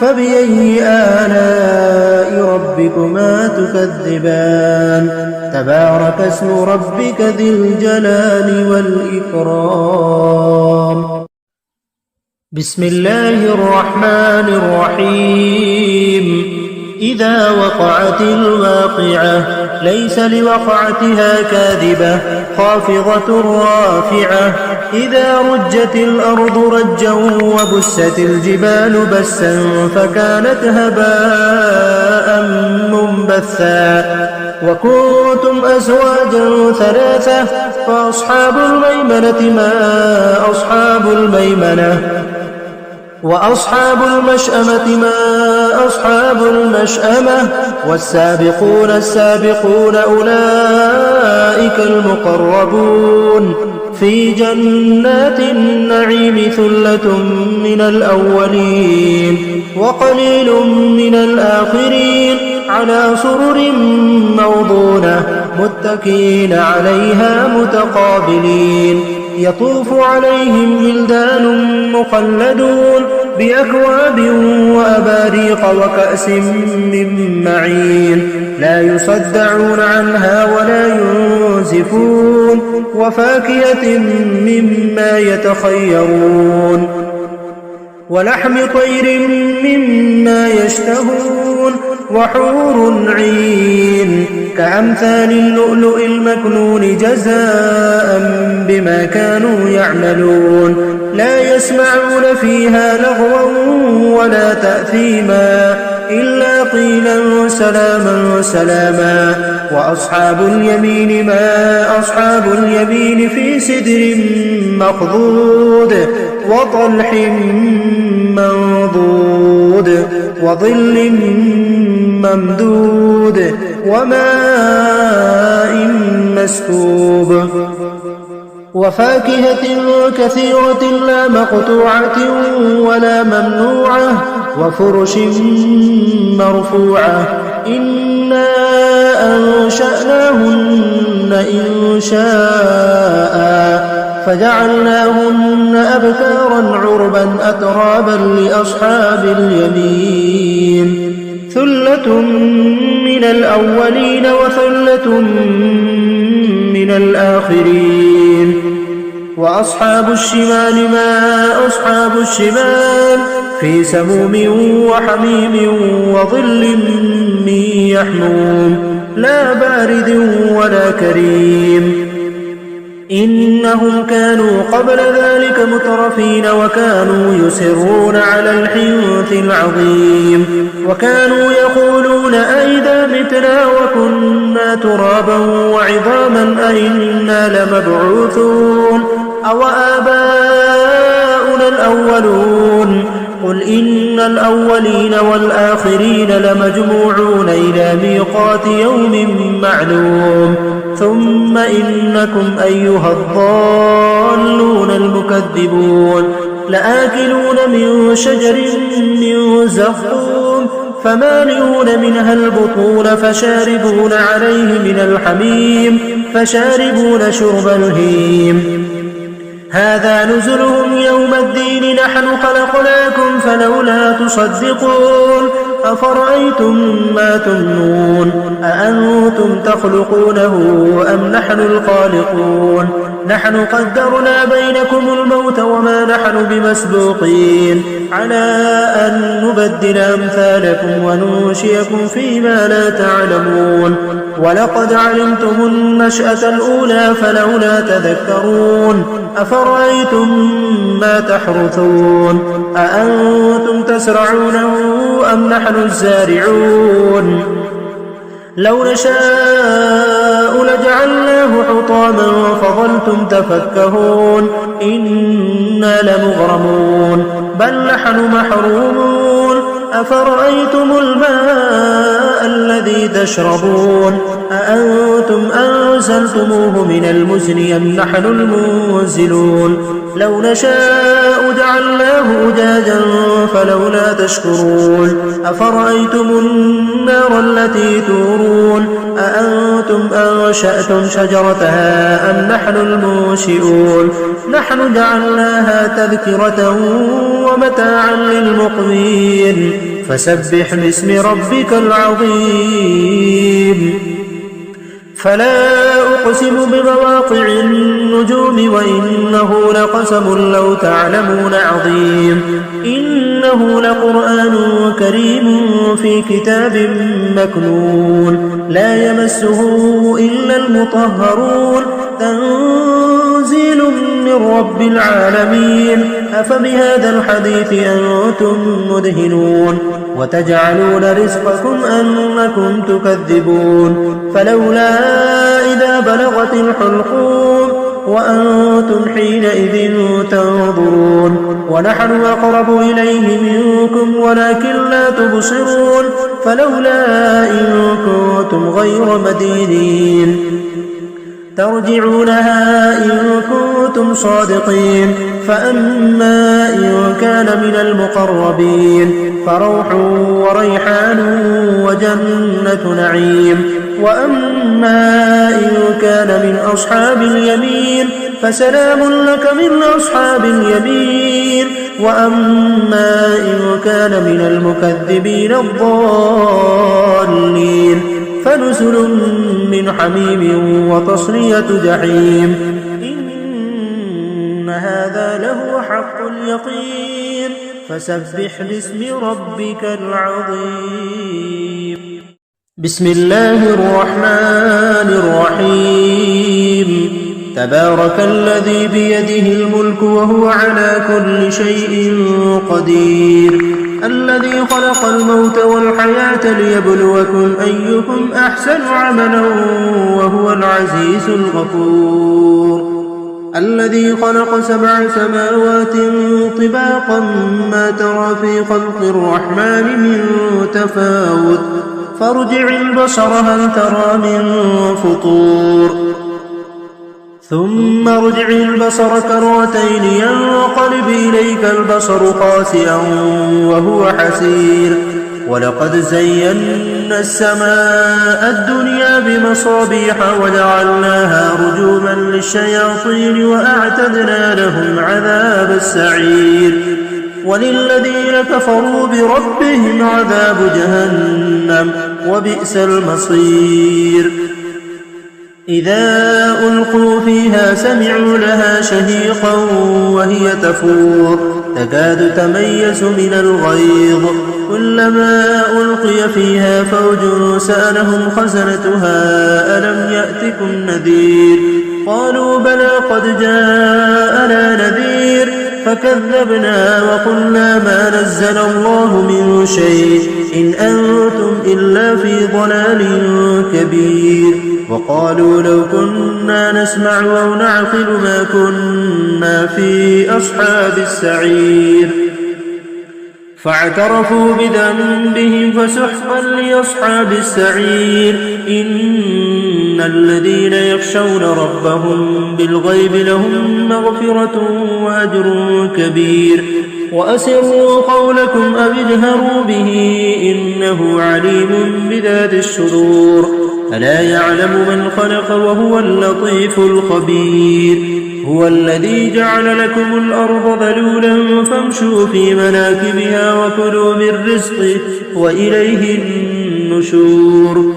فبأي آلاء ربكما تكذبان تبارك اسم ربك ذي الجلال والإكرام بسم الله الرحمن الرحيم إذا وقعت الواقعة ليس لوقعتها كاذبة خافضة رافعة إذا رجت الأرض رجا وبست الجبال بسا فكانت هباء منبثا وكنتم أزواجا ثلاثة فأصحاب الميمنة ما أصحاب الميمنة وأصحاب المشأمة ما أصحاب المشأمة والسابقون السابقون أولئك المقربون في جنات النعيم ثلة من الأولين وقليل من الآخرين على سرر موضونة متكئين عليها متقابلين يطوف عليهم ولدان مخلدون بأكواب وأباريق وكأس من معين لا يصدعون عنها ولا ينزفون وفاكهة مما يتخيرون ولحم طير مما يشتهون وحور عين كأمثال اللؤلؤ المكنون جزاء بما كانوا يعملون لا يسمعون فيها لغوا ولا تأثيما إلا قيلا سلاما سلاما وأصحاب اليمين ما أصحاب اليمين في سدر مخضود وطلح منضود وظل ممدود وماء مسكوب وفاكهة كثيرة لا مقطوعة ولا ممنوعة وفرش مرفوعة إنا أنشأناهن إنشاء فجعلناهن أبكارا عربا أترابا لأصحاب اليمين ثلة من الأولين وثلة من الآخرين وأصحاب الشمال ما أصحاب الشمال في سموم وحميم وظل من يحموم لا بارد ولا كريم إنهم كانوا قبل ذلك مترفين وكانوا يصرون على الحنث العظيم وكانوا يقولون أئذا متنا وكنا ترابا وعظاما أئنا لمبعوثون أو آباؤنا الأولون قل إن الأولين والآخرين لمجموعون إلى ميقات يوم معلوم ثم إنكم أيها الضالون المكذبون لآكلون من شجر من زقوم فمالئون منها البطون فشاربون عليه من الحميم فشاربون شرب الهيم هذا نزلهم يوم الدين نحن خلقناكم فلولا تصدقون أفرأيتم ما تمنون أأنتم تخلقونه أم نحن الخالقون نحن قدرنا بينكم الموت وما نحن بمسبوقين على أن نبدل أمثالكم وننشئكم فيما لا تعلمون ولقد علمتم النشأة الأولى فلولا تذكرون أفرأيتم ما تحرثون أأنتم تزرعونه أم نحن الزارعون لو نشاء لجعلناه حطاما فظلتم تفكهون إنا لمغرمون بل نحن محرومون أفرأيتم الماء الذي تشربون أأنتم أنزلتموه من المزن أم نحن المنزلون لو نشاء جعلناه أجاجا فلولا تشكرون أفرأيتم النار التي تورون أأنتم أنشأتم شجرتها أم نحن المنشئون نحن جعلناها تذكرة ومتاعا للمقوين فسبح باسم ربك العظيم فلا أقسم بمواقع النجوم وإنه لقسم لو تعلمون عظيم إنه لقرآن كريم في كتاب مكنون لا يمسه إلا المطهرون تنزيل من رب العالمين أفبهذا الحديث أنتم مدهنون وتجعلون رزقكم أنكم تكذبون فلولا إذا بلغت الحلقوم وأنتم حينئذ تنظرون ونحن أقرب إليه منكم ولكن لا تبصرون فلولا إن كنتم غير مدينين ترجعونها إن كنتم صادقين فأما إن كان من المقربين فروح وريحان وجنة نعيم وأما إن كان من أصحاب اليمين فسلام لك من أصحاب اليمين وأما إن كان من المكذبين الضالين فنزل من حميم وتصلية جحيم إن هذا لهو حق اليقين فسبح باسم ربك العظيم بسم الله الرحمن الرحيم تبارك الذي بيده الملك وهو على كل شيء قدير الذي خلق الموت والحياة ليبلوكم أيكم أحسن عملا وهو العزيز الغفور الذي خلق 7 سماوات طباقا ما ترى في خلق الرحمن من تفاوت فارجع البصر هل ترى من فطور ثم ارجع البصر كرتين ينقلب إليك البصر خاسئا وهو حسير ولقد زينا السماء الدنيا بمصابيح وجعلناها رجوما للشياطين وأعتدنا لهم عذاب السعير وللذين كفروا بربهم عذاب جهنم وبئس المصير إذا ألقوا فيها سمعوا لها شهيقا وهي تفور تكاد تميز من الغيظ كلما ألقي فيها فوج سألهم خزنتها ألم يأتكم نذير قالوا بلى قد جاءنا نذير فكذبنا وقلنا ما نزل الله من شيء إن أنتم إلا في ضلال كبير وقالوا لو كنا نسمع أو نعقل ما كنا في أصحاب السعير فاعترفوا بذنبهم فسحقا لأصحاب السعير إن الذين يخشون ربهم بالغيب لهم مغفرة وأجر كبير وأسروا قولكم أو اجهروا به إنه عليم بذات الصدور ألا يعلم من خلق وهو اللطيف الخبير هو الذي جعل لكم الأرض ذلولا فامشوا في مناكبها وكلوا من رزقه وإليه النشور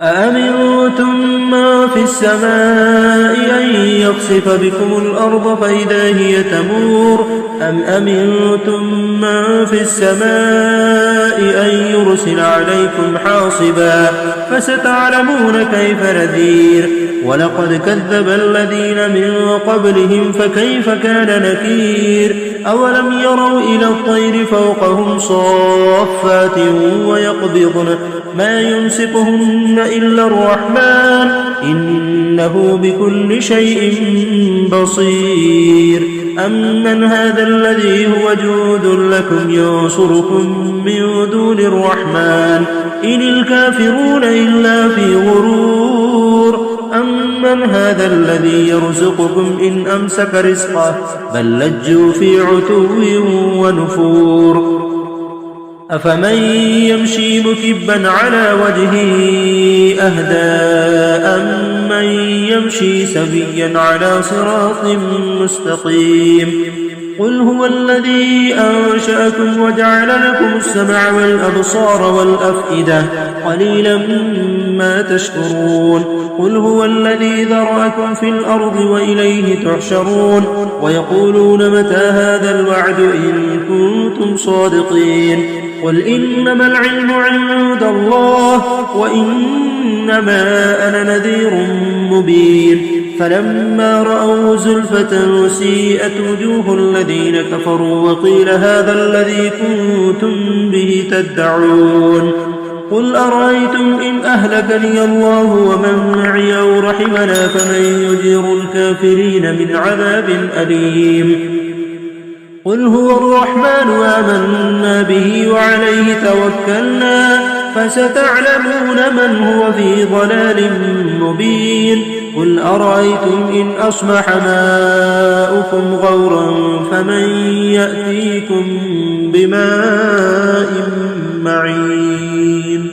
أأمنتم ما في السماء أن يخسف بكم الأرض فإذا هي تمور أم أمنتم من في السماء أن يرسل عليكم حاصبا فستعلمون كيف نذير ولقد كذب الذين من قبلهم فكيف كان نكير أولم يروا إلى الطير فوقهم صافات ويقبضن ما يمسكهن إلا الرحمن إنه بكل شيء بصير أمن هذا الذي هو جود لكم ينصركم من دون الرحمن إن الكافرون إلا في غرور أمن هذا الذي يرزقكم إن أمسك رزقه بل لجوا في عتو ونفور أفمن يمشي مكبا على وجهه أهدى أمن يمشي سويا على صراط مستقيم قل هو الذي أنشأكم وجعل لكم السمع والأبصار والأفئدة قليلا ما تشكرون قل هو الذي ذرأكم في الأرض وإليه تحشرون ويقولون متى هذا الوعد إن كنتم صادقين قل إنما العلم عند الله وإنما أنا نذير مبين فلما رأوا زلفة سيئت وجوه الذين كفروا وقيل هذا الذي كنتم به تدعون قل أرأيتم إن أهلكني الله ومن معي أو رحمنا فمن يجير الكافرين من عذاب أليم قل هو الرحمن آمنا به وعليه توكلنا فستعلمون من هو في ضلال مبين قل أرأيتم إن أصبح ماؤكم غورا فمن يأتيكم بماء معين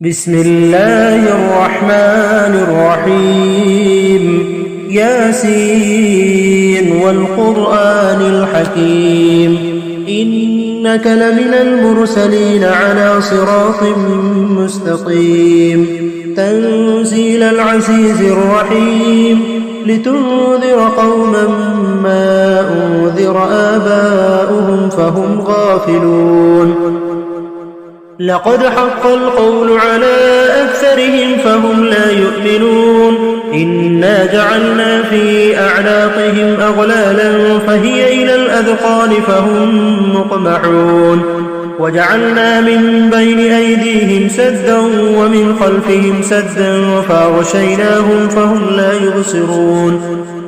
بسم الله الرحمن الرحيم ياسين والقرآن الحكيم إنك لمن المرسلين على صراط مستقيم تنزيل العزيز الرحيم لتنذر قوما ما أنذر آباؤهم فهم غافلون لقد حق القول على أكثرهم فهم لا يؤمنون إنا جعلنا في أعناقهم أغلالا فهي إلى الأذقان فهم مقمحون وجعلنا من بين أيديهم سدا ومن خلفهم سدا فأغشيناهم فهم لا يبصرون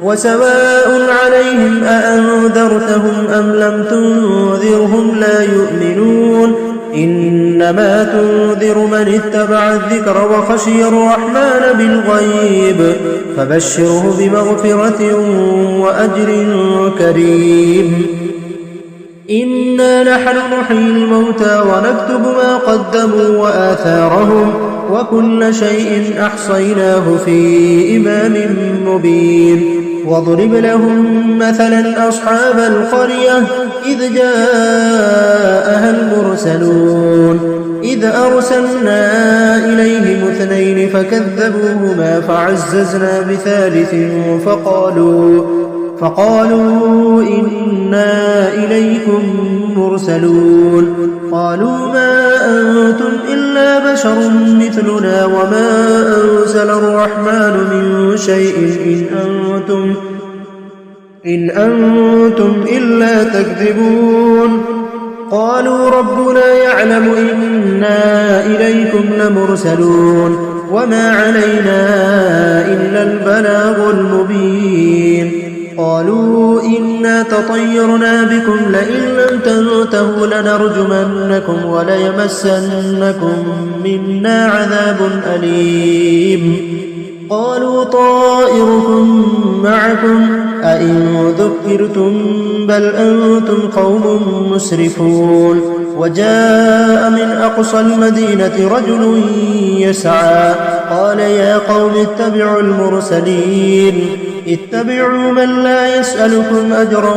وسواء عليهم أأنذرتهم أم لم تنذرهم لا يؤمنون إنما تنذر من اتبع الذكر وخشي الرحمن بالغيب فبشره بمغفرة وأجر كريم إنا نحن نحيي الموتى ونكتب ما قدموا وآثارهم وكل شيء أحصيناه في إمام مبين واضرب لهم مثلا أصحاب القرية إذ جاءها المرسلون إذ أرسلنا إليهم 2 فكذبوهما فعززنا بثالث فقالوا إنا إليكم مرسلون قالوا ما أنتم إلا بشر مثلنا وما أنزل الرحمن من شيء إن أنتم إلا تكذبون قالوا ربنا يعلم إنا إليكم لمرسلون وما علينا إلا البلاغ المبين قالوا إنا تطيرنا بكم لئن لم تنتهوا لنرجمنكم وليمسنكم منا عذاب أليم قالوا طائركم معكم أئن ذكرتم بل أنتم قوم مسرفون وجاء من أقصى المدينة رجل يسعى قال يا قوم اتبعوا المرسلين اتبعوا من لا يسألكم أجرا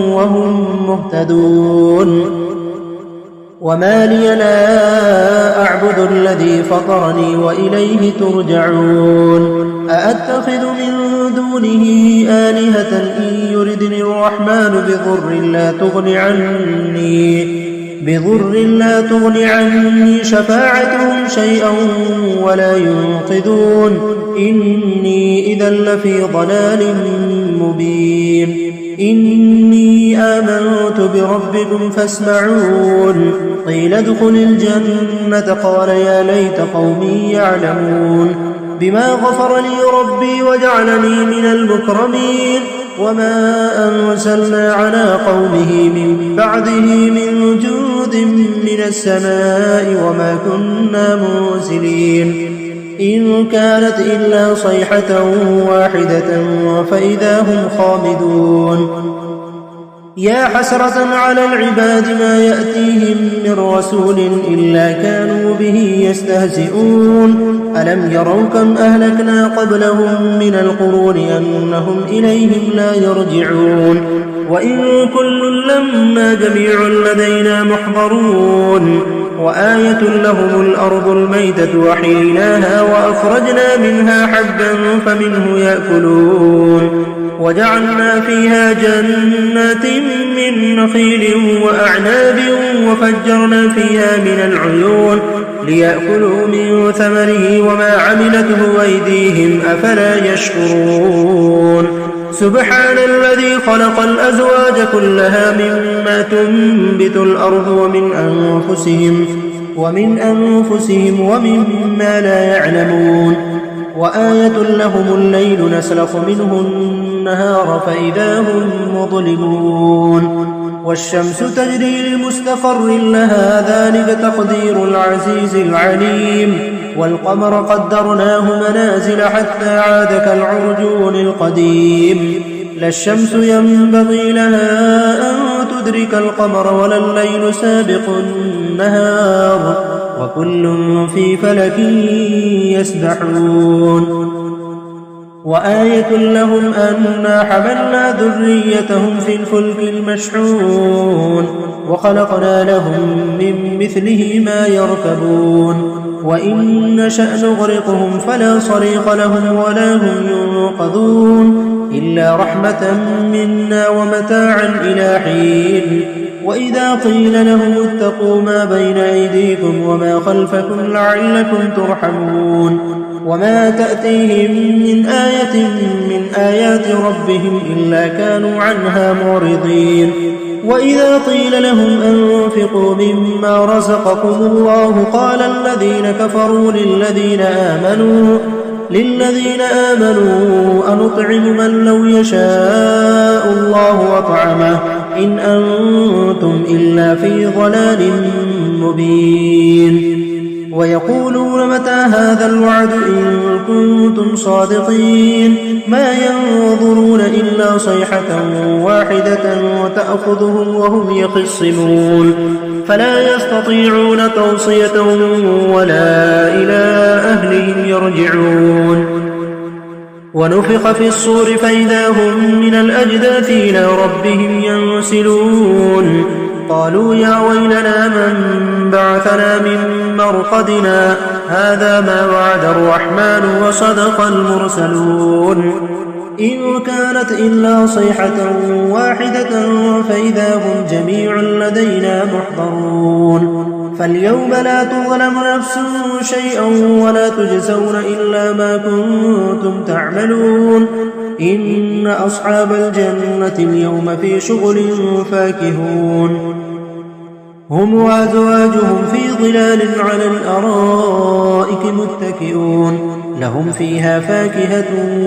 وهم مهتدون وما لي لا أعبد الذي فطرني وإليه ترجعون أأتخذ من دونه آلهة إن يردني الرحمن بضر لا تغن عني شفاعتهم شيئا ولا ينقذون إني إذا لفي ضلال مبين إني آمنت بربكم فاسمعون قيل ادخل الجنة قال يا ليت قومي يعلمون بما غفر لي ربي وجعلني من المكرمين وما أنزلنا على قومه من بعده من جود من السماء وما كنا منزلين إن كانت إلا صيحة واحدة فإذا هم خامدون يا حسرة على العباد ما يأتيهم من رسول إلا كانوا به يستهزئون ألم يروا كم أهلكنا قبلهم من القرون أنهم إليهم لا يرجعون وإن كل لما جميع لدينا محضرون وآية لهم الأرض الميتة وحييناها وأخرجنا منها حبا فمنه يأكلون وجعلنا فيها جنات من نخيل وأعناب وفجرنا فيها من العيون ليأكلوا من ثمره وما عملته أيديهم أفلا يشكرون سبحان الذي خلق الأزواج كلها مما تنبت الأرض ومن أنفسهم ومما لا يعلمون وآية لهم الليل نسلخ منه النهار فإذا هم مظلمون والشمس تجري لمستقر لها ذلك تقدير العزيز العليم والقمر قدرناه منازل حتى عاد كالعرجون القديم لا الشمس ينبغي لها أن تدرك القمر ولا الليل سابق النهار وكل في فلك يسبحون وآية لهم أنا حملنا ذريتهم في الفلك المشحون وخلقنا لهم من مثله ما يركبون وإن نشأ نغرقهم فلا صريخ لهم ولا هم ينقذون إلا رحمة منا ومتاعا إلى حين وإذا قيل لهم اتقوا ما بين أيديكم وما خلفكم لعلكم ترحمون وما تأتيهم من آية من آيات ربهم إلا كانوا عنها معرضين وإذا قيل لهم أنفقوا مما رزقكم الله قال الذين كفروا للذين آمنوا أنطعم من لو يشاء الله أطعمه إن أنتم إلا في ضلال مبين ويقولون متى هذا الوعد إن كنتم صادقين ما ينظرون إلا صيحة واحدة تأخذهم وهم يخصمون فلا يستطيعون توصية ولا إلى أهلهم يرجعون ونفخ في الصور فإذا هم من الأجداث إلى ربهم ينسلون قالوا يا ويلنا من بعثنا من مرقدنا هذا ما وعد الرحمن وصدق المرسلون إن كانت إلا صيحة واحدة فإذا هم جميع لدينا محضرون فاليوم لا تظلم نفس شيئا ولا تجزون إلا ما كنتم تعملون إن أصحاب الجنة اليوم في شغل فاكهون هم وأزواجهم في ظلال على الأرائك متكئون لهم فيها فاكهة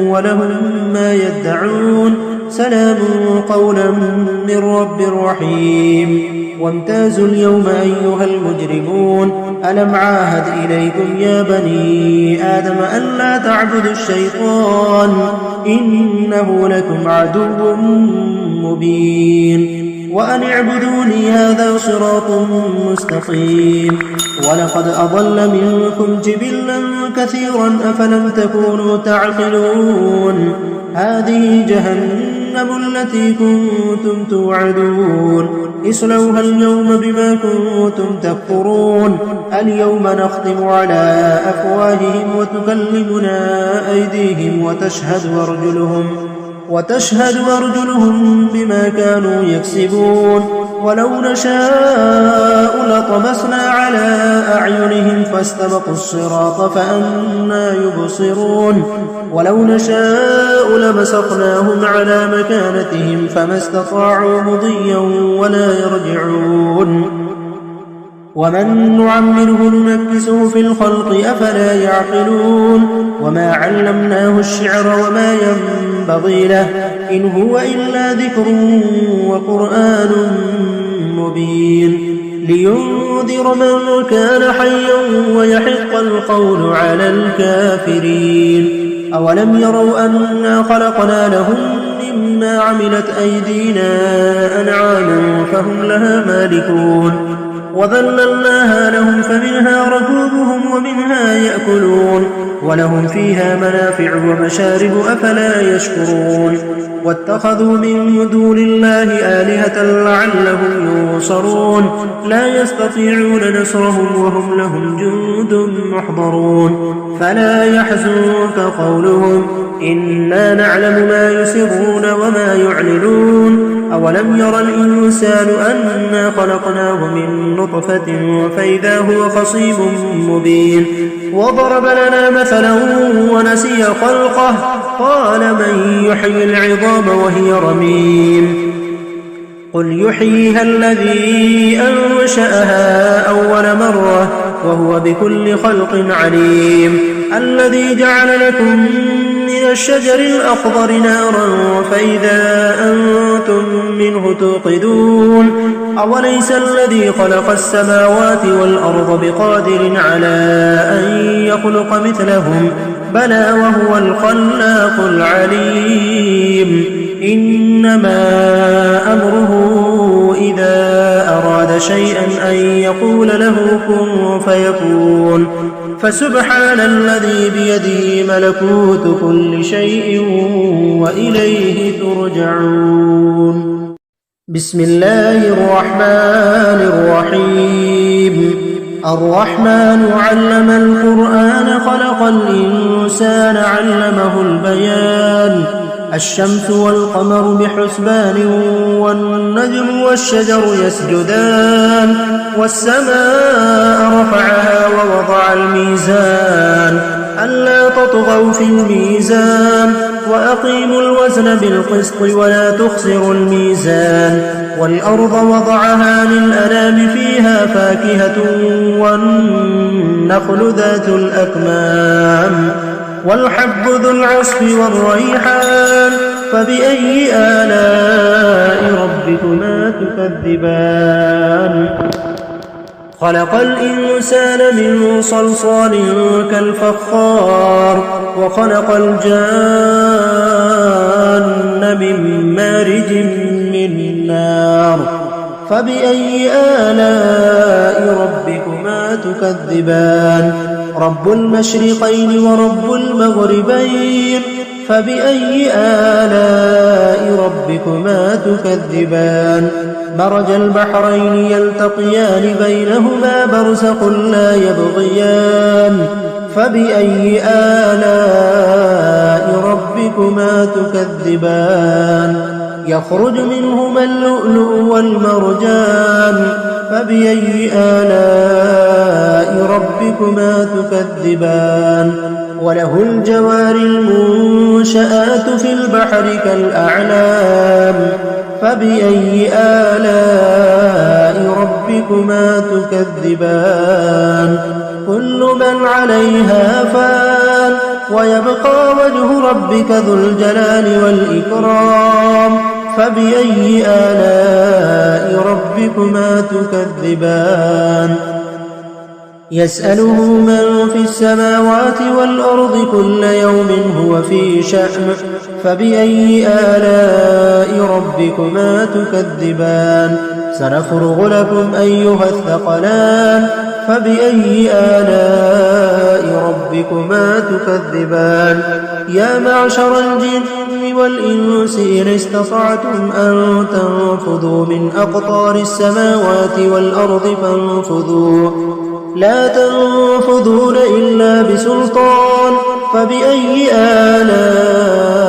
ولهم ما يدعون سلام قولا من رب رحيم وامتازوا اليوم أيها المجرمون ألم عاهد إليكم يا بني آدم ألا تعبدوا الشيطان إنه لكم عدو مبين وأن اعبدوني هذا صراط مستقيم ولقد أضل منكم جبلا كثيرا أفلم تكونوا تعقلون هذه جهنم التي كنتم توعدون اصلوها اليوم بما كنتم تكفرون اليوم نختم على أفواههم وتكلمنا أيديهم وتشهد أرجلهم بما كانوا يكسبون ولو نشاء لطمسنا على أعينهم فاستبقوا الصراط فأنى يبصرون ولو نشاء لمسخناهم على مكانتهم فما استطاعوا مضيا ولا يرجعون ومن نعمره ننكسه في الخلق أفلا يعقلون وما علمناه الشعر وما ينبغي له إن هو إلا ذكر وقرآن مبين لينذر من كان حيا ويحق القول على الكافرين أولم يروا أنا خلقنا لهم مما عملت أيدينا أنعام فهم لها مالكون وذللناها لهم فمنها ركوبهم ومنها يأكلون ولهم فيها منافع ومشارب أفلا يشكرون واتخذوا من دون الله آلهة لعلهم ينصرون لا يستطيعون نصرهم وهم لهم جند محضرون فلا يحزنك قولهم إنا نعلم ما يسرون وما يعلنون أولم ير الإنسان أنا خلقناه من نطفة فإذا هو خصيم مبين وضرب لنا مثلا ونسي خلقه قال من يحيي العظام وهي رميم قل يحييها الذي أنشأها أول مرة وهو بكل خلق عليم الذي جعل لكم من الشجر الأخضر نارا فإذا أنتم منه توقدون أوليس الذي خلق السماوات والأرض بقادر على أن يخلق مثلهم بلى وهو الخلاق العليم إنما أمره إذا أراد شيئا أن يقول له كن فيكون فسبحان الذي بيده ملكوت كل شيء وإليه ترجعون بسم الله الرحمن الرحيم الرحمن علم القرآن خلق الإنسان علمه البيان الشمس والقمر بحسبان والنجم والشجر يسجدان والسماء رفعها ووضع الميزان ألا تطغوا في الميزان وأقيموا الوزن بالقسط ولا تخسروا الميزان والأرض وضعها للأنام فيها فاكهة والنخل ذات الأكمام والحب ذو العصف والريحان فبأي آلاء ربكما تكذبان خلق الإنسان من صلصال كالفخار وخلق الجان من مارج من نار فبأي آلاء ربكما تكذبان رب المشرقين ورب المغربين فبأي آلاء ربكما تكذبان مرج البحرين يلتقيان بينهما برزخ لا يبغيان فبأي آلاء ربكما تكذبان يخرج منهما اللؤلؤ والمرجان فبأي آلاء ربكما تكذبان وله الجوار المنشآت في البحر كالأعلام فبأي آلاء ربكما تكذبان كل من عليها فان ويبقى وجه ربك ذو الجلال والإكرام فبأي آلاء ربكما تكذبان يسأله من في السماوات والأرض كل يوم هو في شأن فبأي آلاء ربكما تكذبان سنفرغ لكم أيها الثقلان فبأي آلاء ربكما تكذبان يا معشر الجن والإنس إن استطعتم أن تنفذوا من أقطار السماوات والأرض فانفذوا لا تنفذون إلا بسلطان فبأي آلاء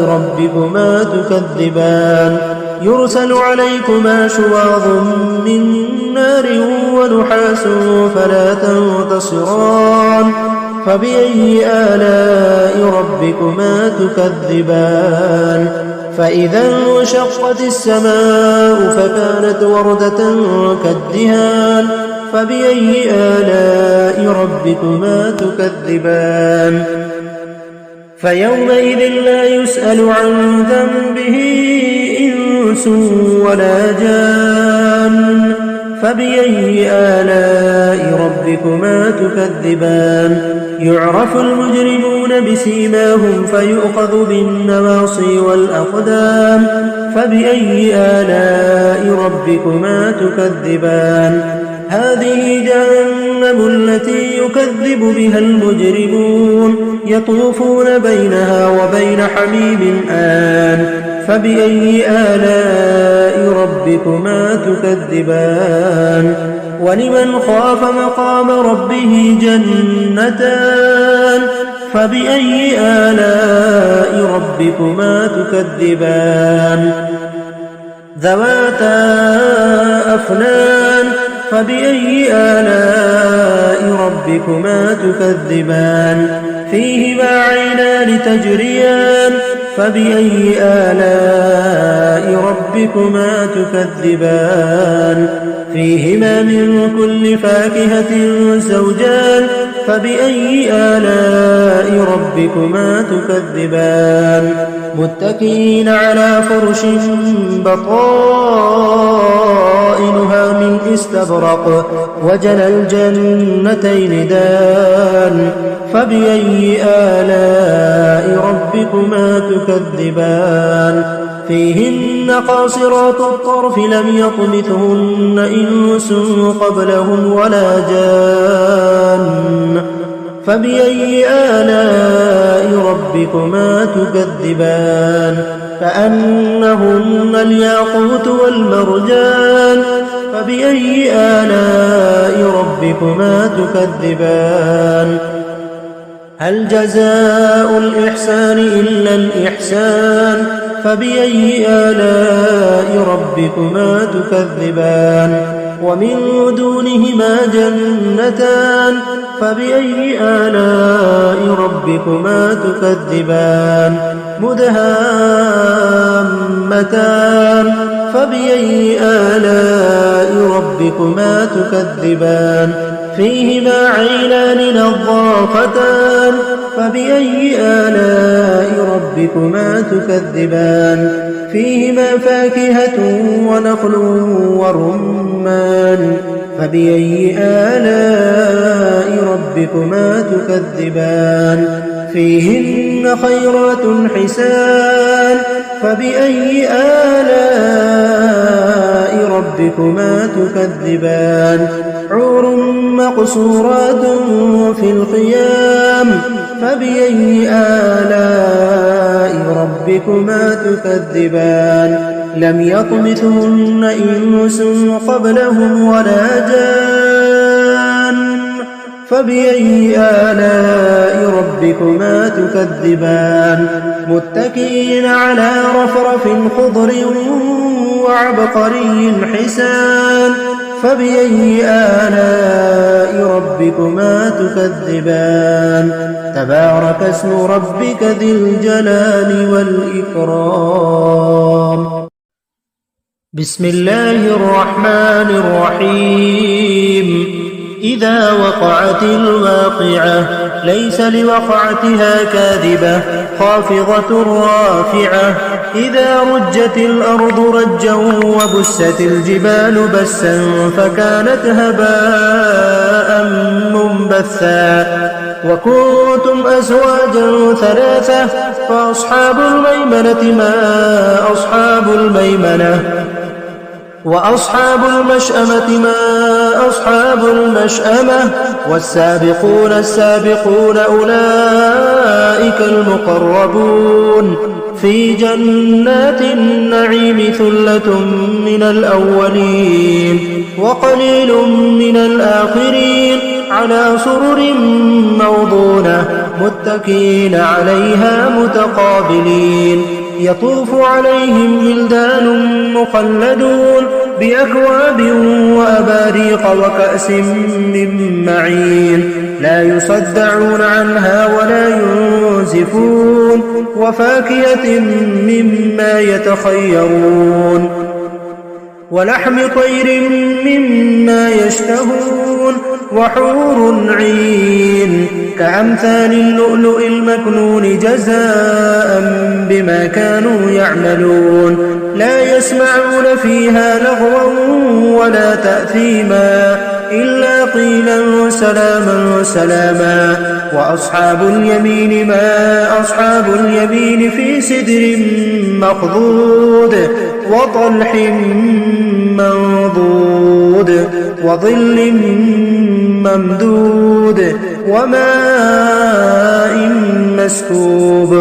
ربكما تكذبان يرسل عليكما شواظ من نار ونحاس فلا تنتصران فبأي آلاء ربكما تكذبان فإذا انشقت السماء فكانت وردة كالدهان فبأي آلاء ربكما تكذبان فيومئذ لا يسأل عن ذنبه إنس ولا جان فبأي آلاء ربكما تكذبان يعرف المجرمون بسيماهم فيؤخذ بالنواصي والأقدام فبأي آلاء ربكما تكذبان هذه جهنم التي يكذب بها المجرمون يطوفون بينها وبين حميم آن فبأي آلاء ربكما تكذبان ولمن خاف مقام ربه جنتان فبأي آلاء ربكما تكذبان ذواتا أفنان فبأي آلاء ربكما تكذبان فيهما عينان تجريان فبأي آلاء ربكما تكذبان فيهما من كل فاكهة زوجان فبأي آلاء ربكما تكذبان متكئين على فرش بطائنها من استبرق وجنى الجنتين دان فبأي آلاء ربكما تكذبان فيهن قاصرات الطرف لم يطمثهن إنس قبلهم ولا جان فبأي آلاء ربكما تكذبان كأنهن الياقوت والمرجان فبأي آلاء ربكما تكذبان هل جزاء الإحسان إلا الإحسان فبأي آلاء ربكما تكذبان ومن دونهما جنتان فبأي آلاء ربكما تكذبان مدهامتان فبأي آلاء ربكما تكذبان فيهما عينان نضاختان فبأي آلاء ربكما تكذبان فيهما فاكهة ونخل ورمان فبأي آلاء ربكما تكذبان فيهن خيرات حسان فبأي آلاء ربكما تكذبان حور مقصورات في الخيام فبأي آلاء ربكما تكذبان لم يطمثهن إنس قبلهم ولا جان فبأي آلاء ربكما تكذبان متكئين على رفرف خضر وعبقري حسان فبأي آلاء ربكما تكذبان تبارك اسم ربك ذي الجلال والإكرام بسم الله الرحمن الرحيم إذا وقعت الواقعة ليس لوقعتها كاذبة خافضة رافعة إذا رجت الأرض رجا وبست الجبال بسا فكانت هباء منبثا وكنتم أزواجا ثلاثة فأصحاب الميمنة ما أصحاب الميمنة وأصحاب المشأمة ما أصحاب المشأمة والسابقون السابقون أولئك المقربون في جنات النعيم ثلة من الأولين وقليل من الآخرين على سرر موضونة متكئين عليها متقابلين يطوف عليهم ولدان مخلدون بأكواب وأباريق وكأس من معين لا يصدعون عنها ولا ينزفون وفاكهة مما يتخيرون ولحم طير مما يشتهون وحور عين كأمثال اللؤلؤ المكنون جزاء بما كانوا يعملون لا يسمعون فيها لغوا ولا تأثيما إلا قيلا سلاما سلاما. وأصحاب اليمين ما أصحاب اليمين في سدر مخضود وطلح منضود وظل ممدود وماء مسكوب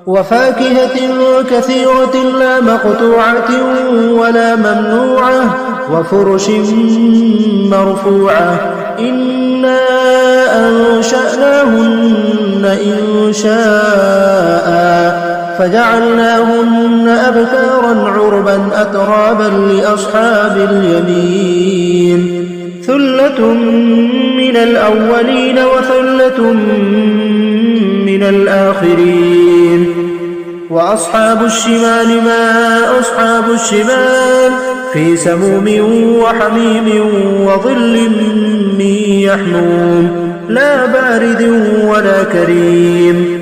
وفاكهة كثيرة لا مقطوعة ولا ممنوعة وفرش مرفوعة. إنا أنشأناهن إنشاء فجعلناهن أبكارا عربا أترابا لأصحاب اليمين. ثلة من الأولين وثلة من الآخرين. وأصحاب الشمال ما أصحاب الشمال في سموم وحميم وظل من يحموم لا بارد ولا كريم.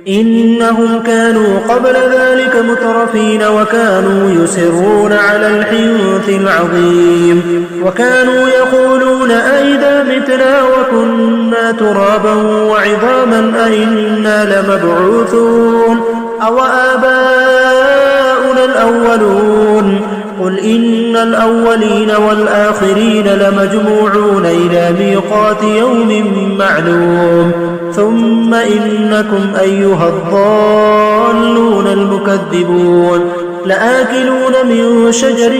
إنهم كانوا قبل ذلك مترفين وكانوا يصرون على الحنث العظيم وكانوا يقولون أئذا متنا وكنا ترابا وعظاما أئنا لمبعوثون أو آباؤنا الأولون. قل إن الأولين والآخرين لمجموعون إلى ميقات يوم معلوم. ثم إنكم أيها الضالون المكذبون لآكلون من شجر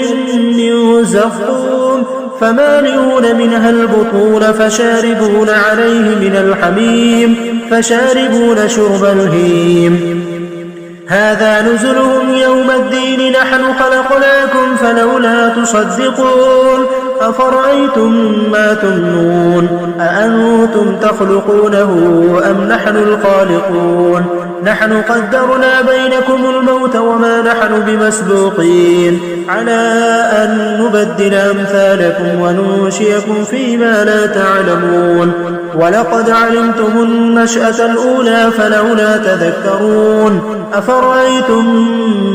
من زقوم فمالئون منها البطون فشاربون عليه من الحميم فشاربون شرب الهيم. هذا نزلهم يوم الدين نحن خلقناكم فلولا تصدقون. أفرأيتم ما تمنون أأنتم تخلقونه أم نحن الخالقون. نحن قدرنا بينكم الموت وما نحن بمسبوقين على أن نبدل أمثالكم وننشئكم فيما لا تعلمون. ولقد علمتم النشأة الأولى فلولا تذكرون. أفرأيتم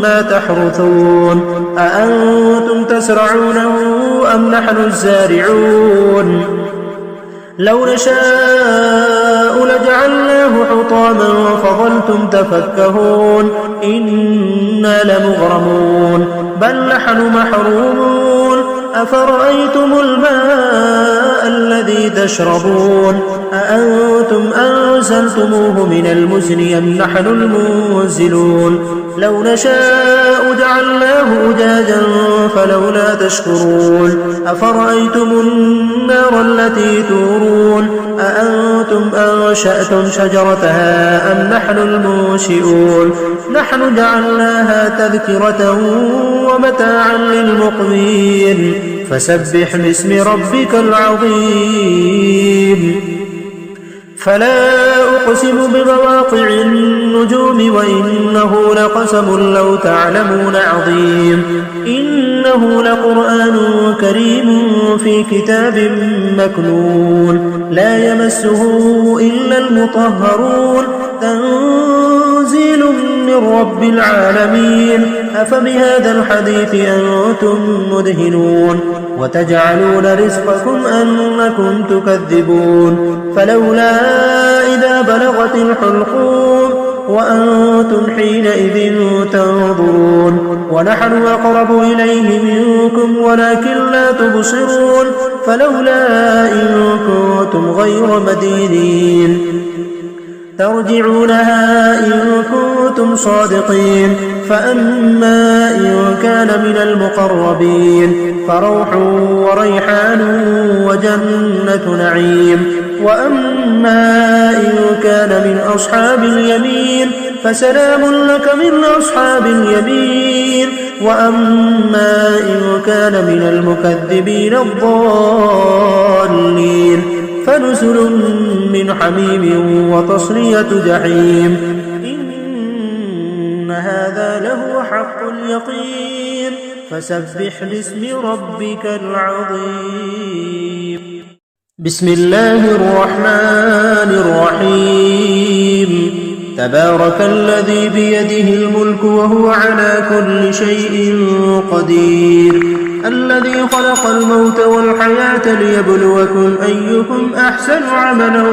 ما تحرثون أأنتم تزرعونه أم نحن الزارعون. لو نشاء لجعلناه حطاما فظلتم تفكهون إنا لمغرمون بل نحن محرومون. أفرأيتم الماء الذي تشربون أأنتم أنزلتموه من المزن أم نحن المنزلون. لو نشاء جعلناه أجاجا فلولا تشكرون. أفرأيتم النار التي تورون أأنتم أنشأتم شجرتها أم نحن المنشئون. نحن جعلناها تذكرة ومتاعا للمقوين. فسبح باسم ربك العظيم. فلا أقسم بمواقع النجوم وإنه لقسم لو تعلمون عظيم. إنه لقرآن كريم في كتاب مكنون لا يمسه إلا المطهرون. تنزيل من رب العالمين. أفبهذا الحديث أنتم مدهنون وتجعلون رزقكم أنكم تكذبون. فلولا إذا بلغت الحلقوم وأنتم حينئذ تنظرون. ونحن أقرب إليه منكم ولكن لا تبصرون. فلولا إن كنتم غير مدينين ترجعونها إن كنتم صادقين. فأما إن كان من المقربين فروح وريحان وجنة نعيم. وأما إن كان من أصحاب اليمين فسلام لك من أصحاب اليمين. وأما إن كان من المكذبين الضالين فنزل من حميم وتصلية جحيم. إن هذا لهو حق اليقين. فسبح باسم ربك العظيم. بسم الله الرحمن الرحيم. تبارك الذي بيده الملك وهو على كل شيء قدير الذي خلق الموت والحياة ليبلوكم أيكم أحسن عملا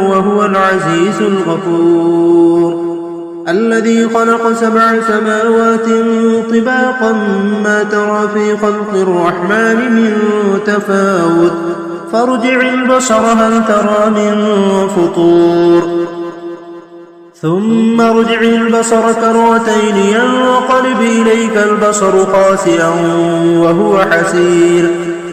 وهو العزيز الغفور الذي خلق 7 سماوات طباقا ما ترى في خلق الرحمن من تفاوت فارجع البصر هل ترى من فطور ثم ارجع البصر كرتين ينقلب إليك البصر خاسئا وهو حسير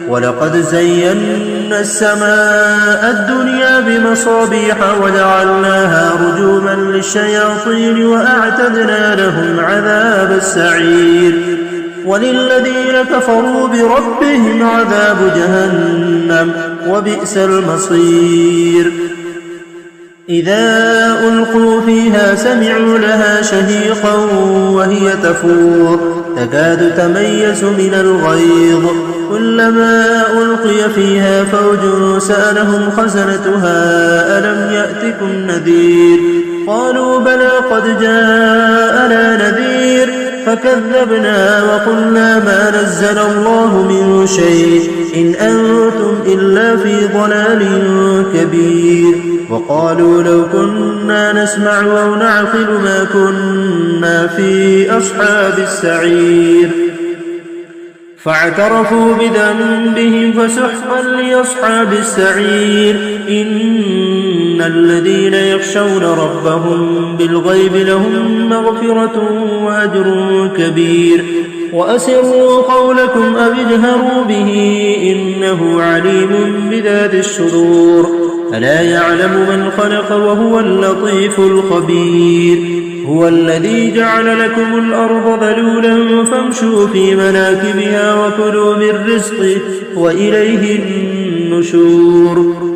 ولقد زينا السماء الدنيا بمصابيح وجعلناها رجوما للشياطين وأعتدنا لهم عذاب السعير وللذين كفروا بربهم عذاب جهنم وبئس المصير إذا ألقوا فيها سمعوا لها شهيقا وهي تفور تكاد تميز من الغيظ كلما ألقي فيها فوج سألهم خزنتها ألم يأتكم نذير قالوا بلى قد جاءنا نذير فكذبنا وقلنا ما نزل الله من شيء إن أنتم إلا في ضلال كبير وقالوا لو كنا نسمع أو نعقل ما كنا في أصحاب السعير فاعترفوا بذنبهم فسحقا لأصحاب السعير إن الذين يخشون ربهم بالغيب لهم مغفرة وأجر كبير وأسروا قولكم أو اجهروا به إنه عليم بذات الصدور ألا يعلم من خلق وهو اللطيف الخبير هو الذي جعل لكم الأرض ذلولا فامشوا في مناكبها وكلوا من رزقه وإليه النشور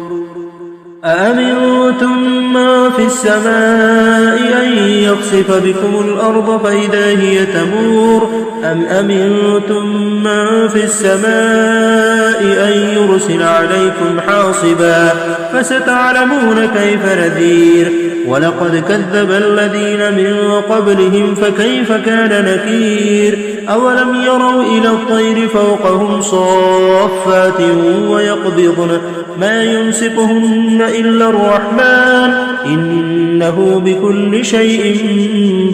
أأمنتم ما في السماء أن يخسف بكم الأرض فإذا هي تمور أم أمنتم من في السماء أن يرسل عليكم حاصبا فستعلمون كيف نذير ولقد كذب الذين من قبلهم فكيف كان نكير أولم يروا إلى الطير فوقهم صافات ويقبضن ما يمسكهن إلا الرحمن إنه بكل شيء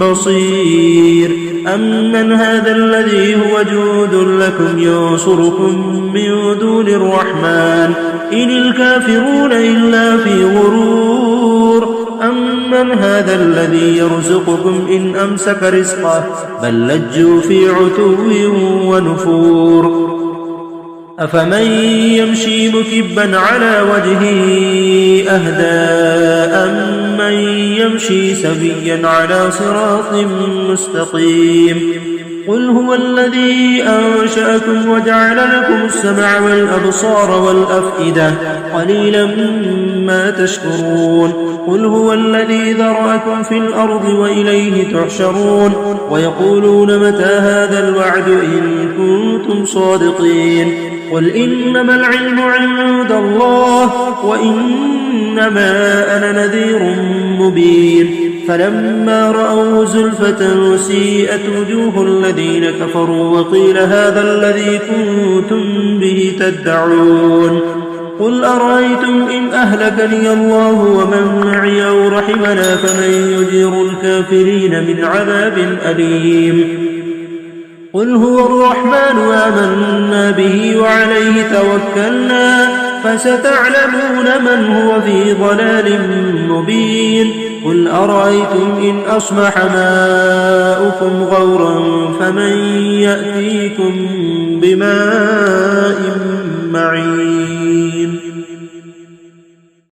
بصير أمن هذا الذي هو جود لكم ينصركم من دون الرحمن إن الكافرون إلا في غرور أمن هذا الذي يرزقكم إن أمسك رزقه بل لجوا في عتو ونفور أفمن يمشي مكبا على وجهه أهدى أمن يمشي سويا على صراط مستقيم قل هو الذي أنشأكم وجعل لكم السمع والأبصار والأفئدة قليلا ما تشكرون قل هو الذي ذرأكم في الأرض وإليه تحشرون ويقولون متى هذا الوعد إن كنتم صادقين قل إنما العلم عند الله وإنما أنا نذير مبين فلما رأوا زلفة سيئت وجوه الذين كفروا وقيل هذا الذي كنتم به تدعون قل أرأيتم إن أهلكني الله ومن معي أو رحمنا فمن يجير الكافرين من عذاب أليم قل هو الرحمن آمنا به وعليه توكلنا فستعلمون من هو في ضلال مبين قل أرأيتم إن أصبح ماؤكم غورا فمن يأتيكم بماء معين